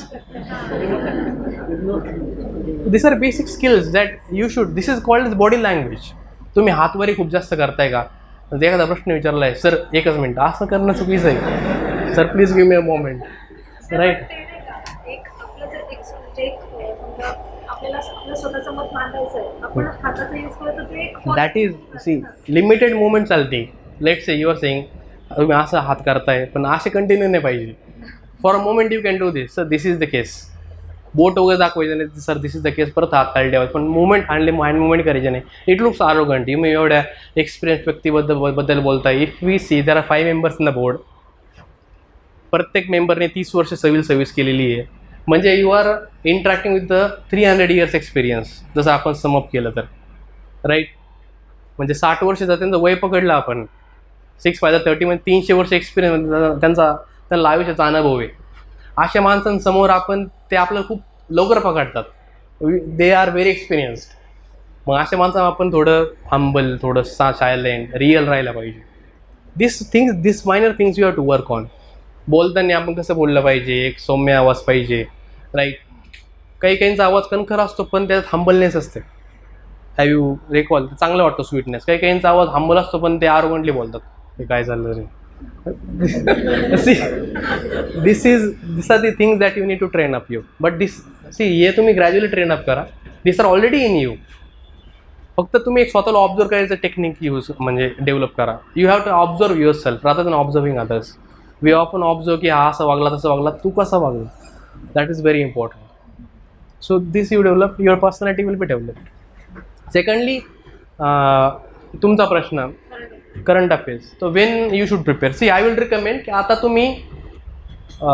This are basic skills that you should. This is called is body language. तुम्ही हातवारी खूप जास्त करताय का? एखादा प्रश्न विचारला आहे, सर 1 मिनिट, असं करणं चुकीचं आहे. Sir please give me a moment, right?
एक आपलं जर आपल्याला आपलं स्वतःचं मत मांडायचं आहे, आपण हाताचा यूज करतो ते एक
that is see limited moment चालते. Let say you are saying तुम्ही असं हात करताय, पण असे कंटिन्यू नाही पाहिजे. For a moment you can do this. Sir this is the case. बोट वगैरे दाखवायचं नाही, sir this is the case, परत हात काढले ठेवायचे, पण मुवमेंट हँड मुवमेंट करायचे नाही. It looks arrogant. तुम्ही एवढ्या एक्सपिरियन्स व्यक्तीबद्दल बोलताय. If we see there are 5 members in the board. प्रत्येक मेंबरने 30 वर्ष सिव्हिल सर्व्हिस केलेली आहे. म्हणजे you are interacting with the 300 years experience, जसं आपण समअप केलं तर, राईट. म्हणजे 60 वर्षाचं त्यांचं वय पकडलं आपण, 6×30 म्हणजे 300 वर्ष एक्सपिरियन्स त्यांना आयुष्याचा अनुभव आहे. अशा माणसांसमोर आपण ते आपल्याला खूप लवकर पकडतात, दे आर व्हेरी एक्सपिरियन्स्ड. मग अशा माणसांना आपण थोडं हंबल, थोडं सायलेंट, रिअल राहायला पाहिजे. This minor things you have to work on. बोलताना आपण कसं बोललं पाहिजे, एक सौम्य आवाज पाहिजे, राईट. काहींचा आवाज कणखर असतो पण त्यात हंबलनेस असते. हॅव यू रिकॉल, चांगलं वाटतं स्वीटनेस. काहींचा आवाज हंबल असतो पण ते आरोगंटली बोलतात, हे काय चाललं रे. This are the things that you need to train up you. But हे तुम्ही ग्रॅज्युअली ट्रेन अप करा. This are already in you. फक्त तुम्ही एक स्वतःला ऑब्झर्व करायचं टेक्निक यूज म्हणजे डेव्हलप करा. You have to observe yourself rather than observing others. We often observe की हा असं वागला, तसं वागला, तू कसा वागला. That is very important. So this you develop, your personality will be develop. Secondly, तुमचा प्रश्न करंट अफेअर्स. तो when you should prepare. See, I will recommend की आता तुम्ही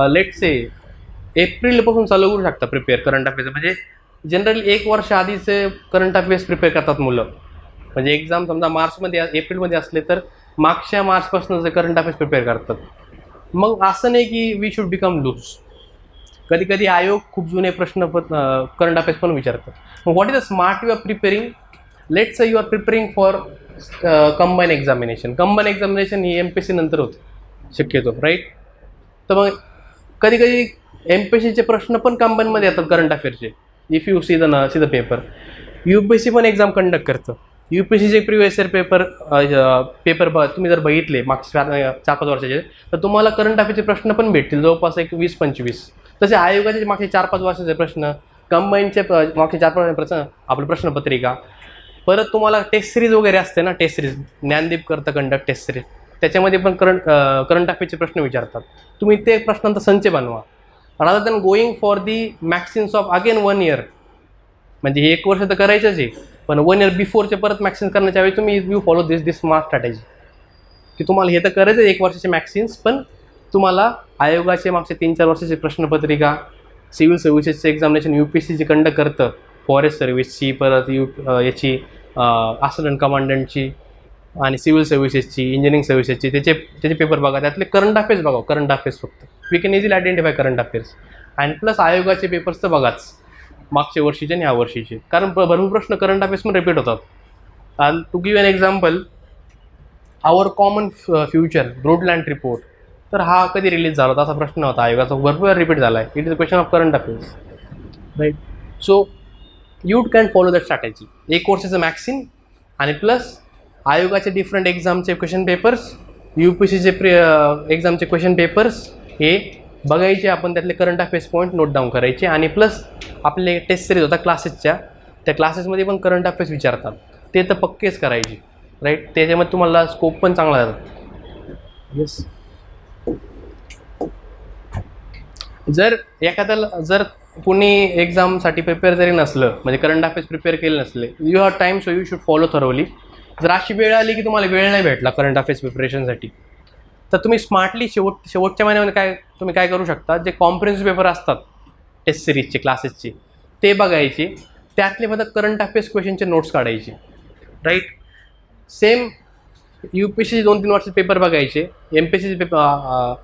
लेट से एप्रिलपासून चालू करू शकता प्रिपेअर करंट अफेअर्स. म्हणजे जनरली 1 वर्ष आधीचे करंट अफेअर्स प्रिपेअर करतात मुलं. म्हणजे एक्झाम समजा मार्चमध्ये, एप्रिलमध्ये असले तर मागच्या मार्चपासून जे करंट अफेअर्स प्रिपेअर करतात. मग असं नाही की वी शुड बिकम लूज. कधी कधी आयोग खूप जुने प्रश्न करंट अफेअर्स पण विचारतात. मग what is the smart you are preparing. Let's say you are preparing for combine examination. Combine examination ही MPSC नंतर होते शक्यतो, राईट. तर मग कधी कधी MPSCचे प्रश्न पण कंबाईनमध्ये येतात करंट अफेअर्सचे. If you see the paper. UPSC पण एक्झाम कंडक्ट करतं. UPSCचे प्रिव्हियस इयर पेपर तुम्ही जर बघितले मागच्या 4-5 वर्षाचे, तर तुम्हाला करंट अफेअरचे प्रश्न पण भेटतील जवळपास एक 20-25. तसे आयोगाचे मागचे 4-5 वर्षाचे प्रश्न, कंबाईनचे मागचे 4-5 प्रश्न, आपलं प्रश्नपत्रिका. परत तुम्हाला टेस्ट सिरीज वगैरे असते ना, टेस्ट सिरीज ज्ञानदीप करतं कंडक्ट टेस्ट सिरीज, त्याच्यामध्ये पण करंट अफेअरचे प्रश्न विचारतात. तुम्ही ते प्रश्नांचा संच बनवा rather than going for the magazines of again 1 year. म्हणजे हे 1 वर्ष तर करायचंच आहे, पण 1 इयर बिफोरचे परत मॅक्सिन्स करण्याच्या वेळी तुम्ही you follow this smart strategy की तुम्हाला हे तर करायचं 1 वर्षाचे मॅक्सिन्स, पण तुम्हाला आयोगाचे मागचे 3-4 वर्षाचे प्रश्नपत्रिका, सिव्हिल सर्व्हिसेसचे एक्झामिनेशन UPSC कंडक्ट करतं, फॉरेस्ट सर्व्हिसची, परत याची असिस्टंट कमांडंटची आणि सिव्हिल सर्व्हिसेसची, इंजिनिअरिंग सर्व्हिसेसची, त्याचे पेपर बघा. त्यातले करंट अफेअर्स बघा. करंट अफेअर्स फक्त we can easily identify current affairs. आणि प्लस आयोगाचे पेपर्स तर बघाच, मागच्या वर्षीचे आणि ह्या वर्षीचे, कारण भरपूर प्रश्न करंट अफेअर्स पण रिपीट होतात. आणि to give an example, our common future Brundtland report, तर हा कधी रिलीज झाला होता असा प्रश्न होता आयोगाचा, भरपूर रिपीट झाला आहे. It is a question of current affairs, right. So you can follow that strategy. 1 वर्षाचं मॅक्सिन आणि प्लस आयोगाचे डिफरंट एक्झामचे क्वेश्चन पेपर्स, UPSCचे एक्झामचे क्वेश्चन पेपर्स हे बघायचे आपण, त्यातले current affairs point note down करायचे. आणि प्लस आपले टेस्ट सिरीज होता क्लासेसच्या, त्या क्लासेसमध्ये पण करंट अफेअर्स विचारतात, ते तर पक्केच करायचे, राईट. त्याच्यामध्ये तुम्हाला स्कोप पण चांगला जातात. येस. जर कुणी एक्झामसाठी प्रिपेअर जरी नसलं, म्हणजे करंट अफेअर्स प्रिपेअर केले नसले, you have time, so you should follow thoroughly. जर अशी वेळ आली की तुम्हाला वेळ नाही भेटला करंट अफेअर्स प्रिपरेशनसाठी, तर तुम्ही स्मार्टली शेवटच्या महिन्यामध्ये तुम्ही काय करू शकता, जे कॉम्प्रिहेन्सिव्ह पेपर असतात टेस्ट सिरीजचे क्लासेसचे ते बघायचे, त्यातले फक्त करंट अफेअर्स क्वेश्चनचे नोट्स काढायचे, राईट. सेम UPSCचे 2-3 वर्षाचे पेपर बघायचे, MPSCचे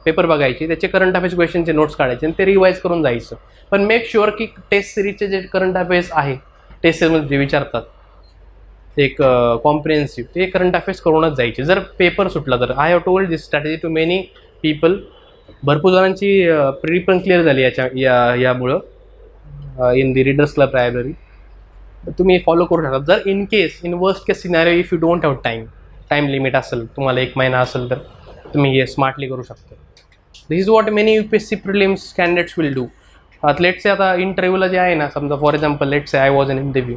पेपर बघायचे, त्याचे करंट अफेअर्स क्वेश्चनचे नोट्स काढायचे आणि ते रिवाईज करून जायचं. पण मेक शुअर की टेस्ट सिरीजचे जे करंट अफेअर्स आहे, टेस्ट सिरीजमध्ये जे विचारतात एक कॉम्प्रिहेन्सिव्ह, ते करंट अफेअर्स करूनच जायचे जर पेपर सुटला तर. I have told this strategy to many people. भरपूर जणांची प्री पण क्लिअर झाली यामुळं in the readers club library. तुम्ही फॉलो करू शकता. जर in case, in worst case scenario, if you don't have time limit असेल, तुम्हाला 1 महिना असेल, तर तुम्ही हे स्मार्टली करू शकता. This is what many UPSC prelims candidates will do. Let's आता इंटरव्ह्यूला जे आहे ना, समजा for example let's I was in interview,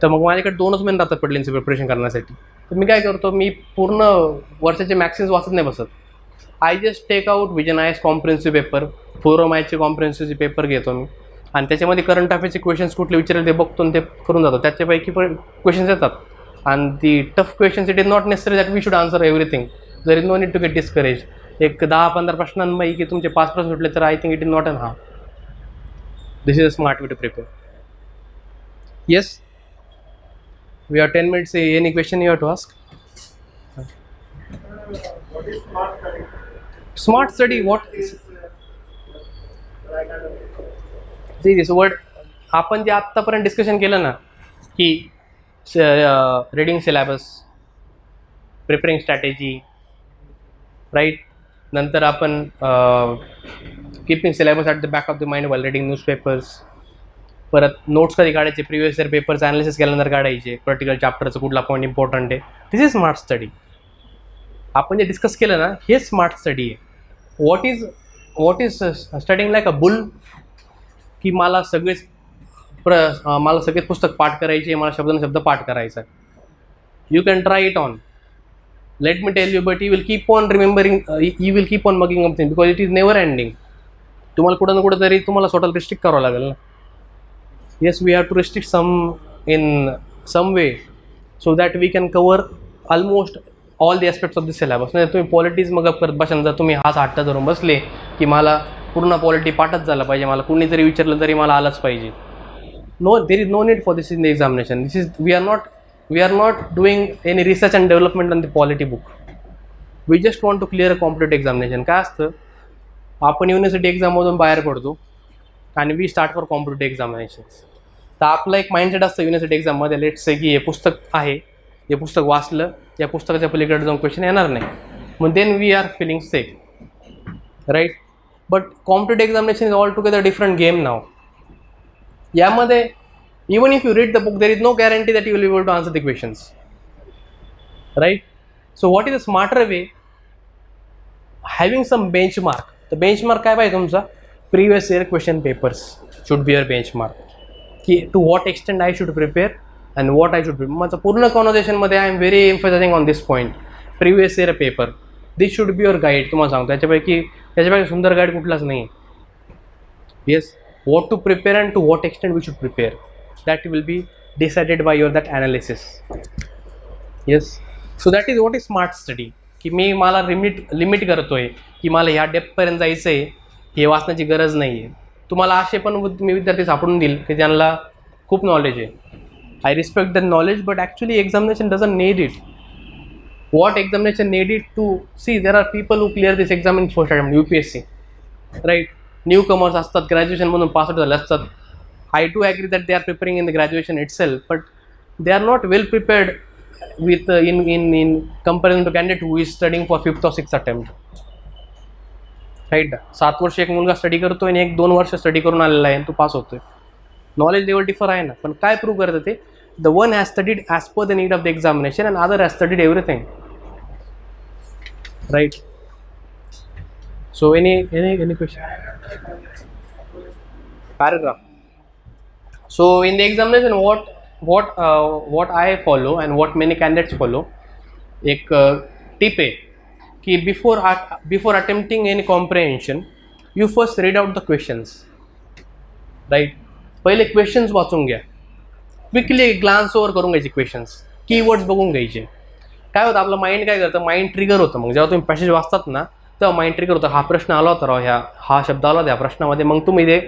तर मग माझ्याकडे 2च महिने राहतात प्रिलिम्सची प्रिपरेशन करण्यासाठी. तर मी काय करतो, मी पूर्ण वर्षाचे मॅक्सिन्स वाचत नाही बसत. I just take out vision IAS comprehensive paper, forum आयचे कॉम्प्रिहेन्सिव्हचे पेपर घेतो मी, आणि त्याच्यामध्ये करंट अफेअर्सचे क्वेश्चन्स कुठले विचारले ते बघतो आणि ते करून जातो. त्याच्यापैकी पण क्वेश्चन्स येतात, आणि the tough questions it is not necessary that we should answer everything. जर is no need to get discourage. एक 10-15 प्रश्नांपैकी तुमचे 5 प्रश्न सुटले तर I think it is not an This is a smart way to prepare. Yes? We have 10 minutes. Any question you have to ask?
What is smart study?
Smart study, what? See this word, आपण जे आत्तापर्यंत discussion केलं ना की reading syllabus, preparing strategy, right, नंतर आपण keeping syllabus at the back of the mind while reading newspapers, परत notes कधी काढायचे, प्रिव्हियस इयर पेपर्स ॲनालिसिस केल्यानंतर काढायचे, पर्टिक्युलर चॅप्टरचं कुठला पॉईंट इम्पॉर्टंट आहे. दिस इज स्मार्ट स्टडी. आपण जे डिस्कस केलं ना हे स्मार्ट स्टडी आहे. What is studying like a bull, की मला सगळेच पुस्तक पाठ करायचे, मला शब्द पाठ करायचा आहे. You can try it on, late me tell you, but you will keep on remembering, you will keep on mugging up thing because it is never ending. तुम्हाला कुठं ना कुठं तरी तुम्हाला स्वतःला रिस्ट्रिक्ट करावं लागेल ना. Yes, we have to restrict some way so that we can cover almost all the aspects of the syllabus. नाही तुम्ही पॉलिटीज मग करत बसाल, जर तुम्ही हाच हट्टा धरून बसले की मला पूर्ण पॉलिटी पाठच झाला पाहिजे, मला कुणी जरी विचारलं तरी मला आलंच पाहिजे. No, there is no need for this in the examination. This is we are not doing any research and development on the polity book. We just want to clear a competitive examination. काय असतं, आपण university एक्झाममधून बाहेर पडतो आणि we start for competitive examinations. तर आपलं एक माइंडसेट असतं युनिव्हर्सिटी एक्झाममध्ये, लेट्स से की हे पुस्तक आहे, हे पुस्तक वाचलं, या पुस्तकाच्या पलीकडे जाऊन क्वेश्चन येणार नाही, मग then we are feeling safe, right. But competitive examination is altogether different game now. यामध्ये even if you read the book there is no guarantee that you will able to answer the questions, right. So what is a smarter way, having some benchmark. तर benchmark काय पाहिजे तुमचा, previous year question papers should be your benchmark, की to what extent I should prepare and what I should prepare. माझं पूर्ण कॉन्व्हर्सेशनमध्ये I am very emphasizing on this point. Previous year paper, this should be your guide. तुम्हाला सांगतो त्याच्यापैकी सुंदर guide कुठलाच नाही. Yes, what to prepare and to what extent we should prepare, that will be decided by your that analysis. Yes, so that is what is smart study. की मला limit करतोय की मला ह्या डेप्थपर्यंत जायचं आहे, हे वाचण्याची गरज नाही आहे. तुम्हाला असे पण मी विद्यार्थी सापडून देईल की ज्यांना खूप नॉलेज आहे. I respect the knowledge, but actually examination doesn't need it. what examination needed to see, there are people who clear this exam in first attempt, UPSC, right. Newcomers असतात, ग्रॅज्युएशनमधून पास आउट झाले असतात. I too agree that they are preparing in the graduation itself, but they are not well prepared with in comparison to candidate who is studying for 5th or 6th attempt, right. 7 वर्ष एक मुलगा study करतोय आणि 1-2 वर्ष study करून आलेला आहे आणि तो पास होतोय. नॉलेज लेवल डिफर आहे ना, पण काय प्रूव्ह करतं ते, the one has studied as per the need of the examination and other has studied everything, right. So any question? Paragraph. So in the examination, what I follow and what many candidates follow, एक tip है कि before attempting any comprehension, you first read out the questions, right? पहिले questions वाचून घ्या, quickly glance over करून घ्यायचे questions, keywords बघून घ्यायचे. काय होतं, आपलं माइंड काय करतं, माइंड ट्रिगर होतं. मग जेव्हा तुम्ही पॅसेज वाचतात ना तेव्हा माइंड ट्रिगर होतं, हा प्रश्न आला होता राव, हा शब्द आला होता या प्रश्नामध्ये, मग तुम्ही ते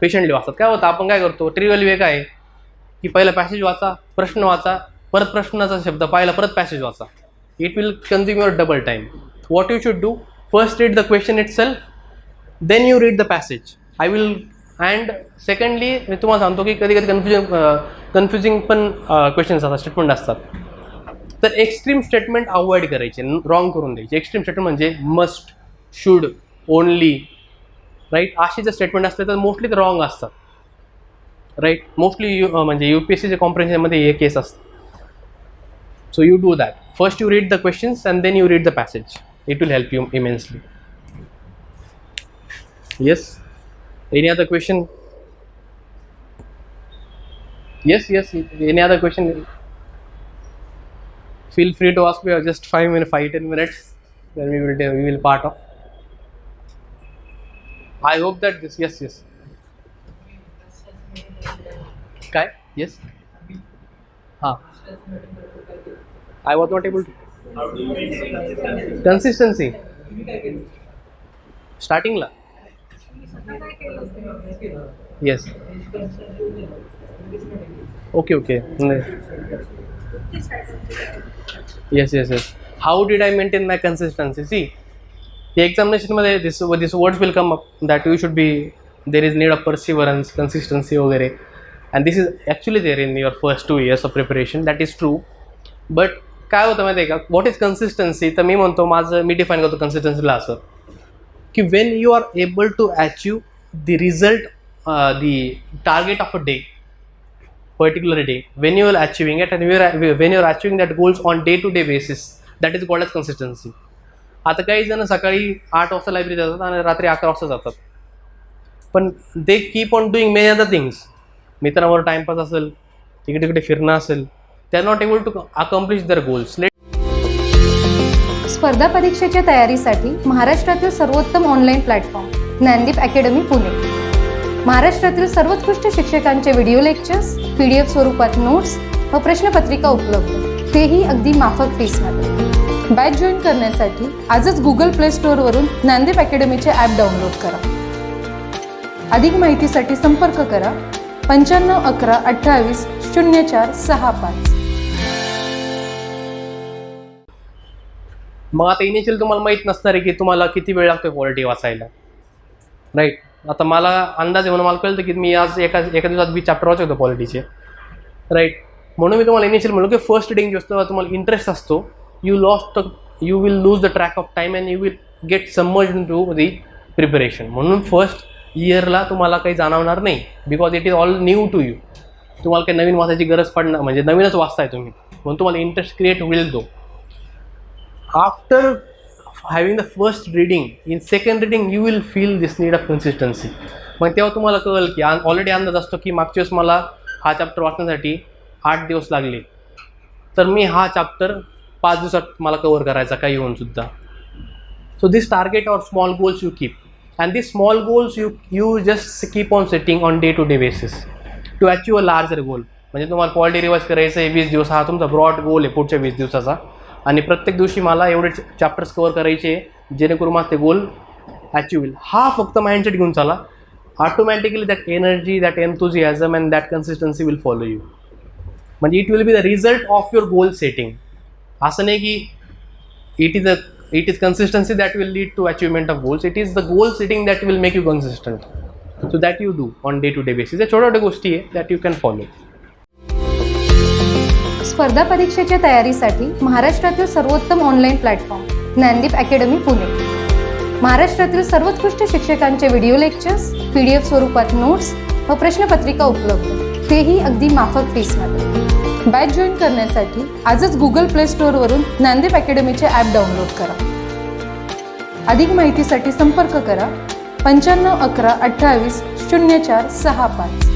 पेशंटली वाचतात. काय होतं, आपण काय करतो, ट्रिव्हियल वे काय की पहिला पॅसेज वाचा, प्रश्न वाचा, परत प्रश्नाचा शब्द पाहिला, परत पॅसेज वाचा. It will consume your double time. What you should do, first read the question itself, then you read the passage. I will and secondly मी तुम्हाला सांगतो की कधी कधी कन्फ्युजिंग पण क्वेश्चन्स असतात, स्टेटमेंट असतात. तर एक्स्ट्रीम स्टेटमेंट अवॉइड करायचे, रॉंग करून द्यायचे. एक्स्ट्रीम स्टेटमेंट म्हणजे मस्ट, शुड, ओनली, राईट. असे जर स्टेटमेंट असले तर मोस्टली ते रॉंग असतात, राईट. मोस्टली म्हणजे UPSCच्या कॉम्प्रिहेन्शनमध्ये हे केस असतं. So you do that. First you read the questions and then you read the passage. It will help you immensely. Yes, any other question? Yes, any other question? Feel free to ask me. Just 5-10 minutes, then we will part off. I hope that this. Yes. Kai? Yes. I was not able to. Consistency. Starting la.
आता काय केलं
yes okay okay yes yes yes how did I maintain my consistency see एक्झामिनेशनमध्ये this words will come up that you should be there is need of perseverance consistency वगैरे and this is actually there in your first 2 years of preparation that is true but काय होतं माहिती आहे का what is consistency तर मी म्हणतो मी define करतो कन्सिस्टन्सीला असं की when you are able to achieve the result the target of a day particular day when you are achieving it and when you are achieving that goals on day to day basis that is called as consistency. आता काही जण सकाळी 8 वाजता library जातात आणि रात्री 11 वाजता जातात पण they keep on doing many other things मित्रांवर टाइमपास असेल तिकडे तिकडे फिरणं असेल they are not able to accomplish their goals.
स्पर्धा परीक्षेच्या तयारीसाठी महाराष्ट्रातील सर्वोत्तम online platform Gyandeep academy Pune. महाराष्ट्रातील सर्वोत्कृष्ट शिक्षकांचे व्हिडिओ लेक्चर्स PDF स्वरूपात नोट्स व प्रश्नपत्रिका उपलब्ध तेही अगदी माफक फीसमध्ये. बॅच जॉईन करण्यासाठी आजच गुगल प्ले स्टोअरवरून ज्ञानदीप अकॅडमीचे ॲप डाउनलोड करा. अधिक माहितीसाठी संपर्क करा 95 11 28 04 65.
मग आता इनिशियल तुम्हाला माहीत नसणार आहे की तुम्हाला किती वेळ लागतो पॉलिटी वाचायला राईट. आता मला अंदाज आहे म्हणून मला कळतं की मी आज एका दिवसात 20 चॅप्टर वाचवतो पॉलिटीचे राईट. म्हणून मी तुम्हाला इनिशियल म्हणलो की फर्स्ट रिडिंग जेव्हा तुम्हाला इंटरेस्ट असतो you will lose the track of time and you will get submerged into the preparation. म्हणून फर्स्ट इयरला तुम्हाला काही जाणवणार नाही because it is all new to you. तुम्हाला काही नवीन वाचायची गरज पडणार म्हणजे नवीनच वाचताय तुम्ही म्हणून तुम्हाला इंटरेस्ट क्रिएट होईल तो. After having the first reading in second reading you will feel this need of consistency. मग तेव्हा तुम्हाला कळेल की ऑलरेडी अंदाज असतो की मागच्या वेळेस मला हा चॅप्टर वाचण्यासाठी 8 दिवस लागले तर मी हा चॅप्टर 5 दिवसात मला कव्हर करायचा काही होऊन सुद्धा. So this target or small goals you keep and this small goals you just keep on setting on day to day basis to achieve a larger goal. म्हणजे तुम्हाला पॉलिटी रिवाइज करायचं आहे 20 दिवस हा तुमचा ब्रॉड गोल आहे पुढच्या 20 दिवसाचा आणि प्रत्येक दिवशी मला एवढे चॅप्टर्स कवर करायचे जेणेकरून माझं ते गोल अचीव होईल. हा फक्त माइंडसेट घेऊन चाला automatically that energy that enthusiasm and that consistency will follow you. म्हणजे it will be the result of your goal setting. असं नाही की it is consistency that will lead to achievement of goals. It is the goal setting that will make you consistent. So that you do on day to day basis. या छोट्या छोट्या गोष्टी आहे that you can follow.
स्पर्धा परीक्षेच्या तयारीसाठी महाराष्ट्रातील सर्वोत्तम online platform Gyandeep academy Pune. महाराष्ट्रातील सर्वोत्कृष्ट शिक्षकांचे व्हिडिओ लेक्चर्स PDF स्वरूपात नोट्स व प्रश्नपत्रिका उपलब्ध तेही अगदी माफक फीसमध्ये. बॅच जॉईन करण्यासाठी आजच गुगल प्ले स्टोअरवरून ज्ञानदीप अकॅडमीचे ॲप डाउनलोड करा. अधिक माहितीसाठी संपर्क करा 95 11 28 04 65.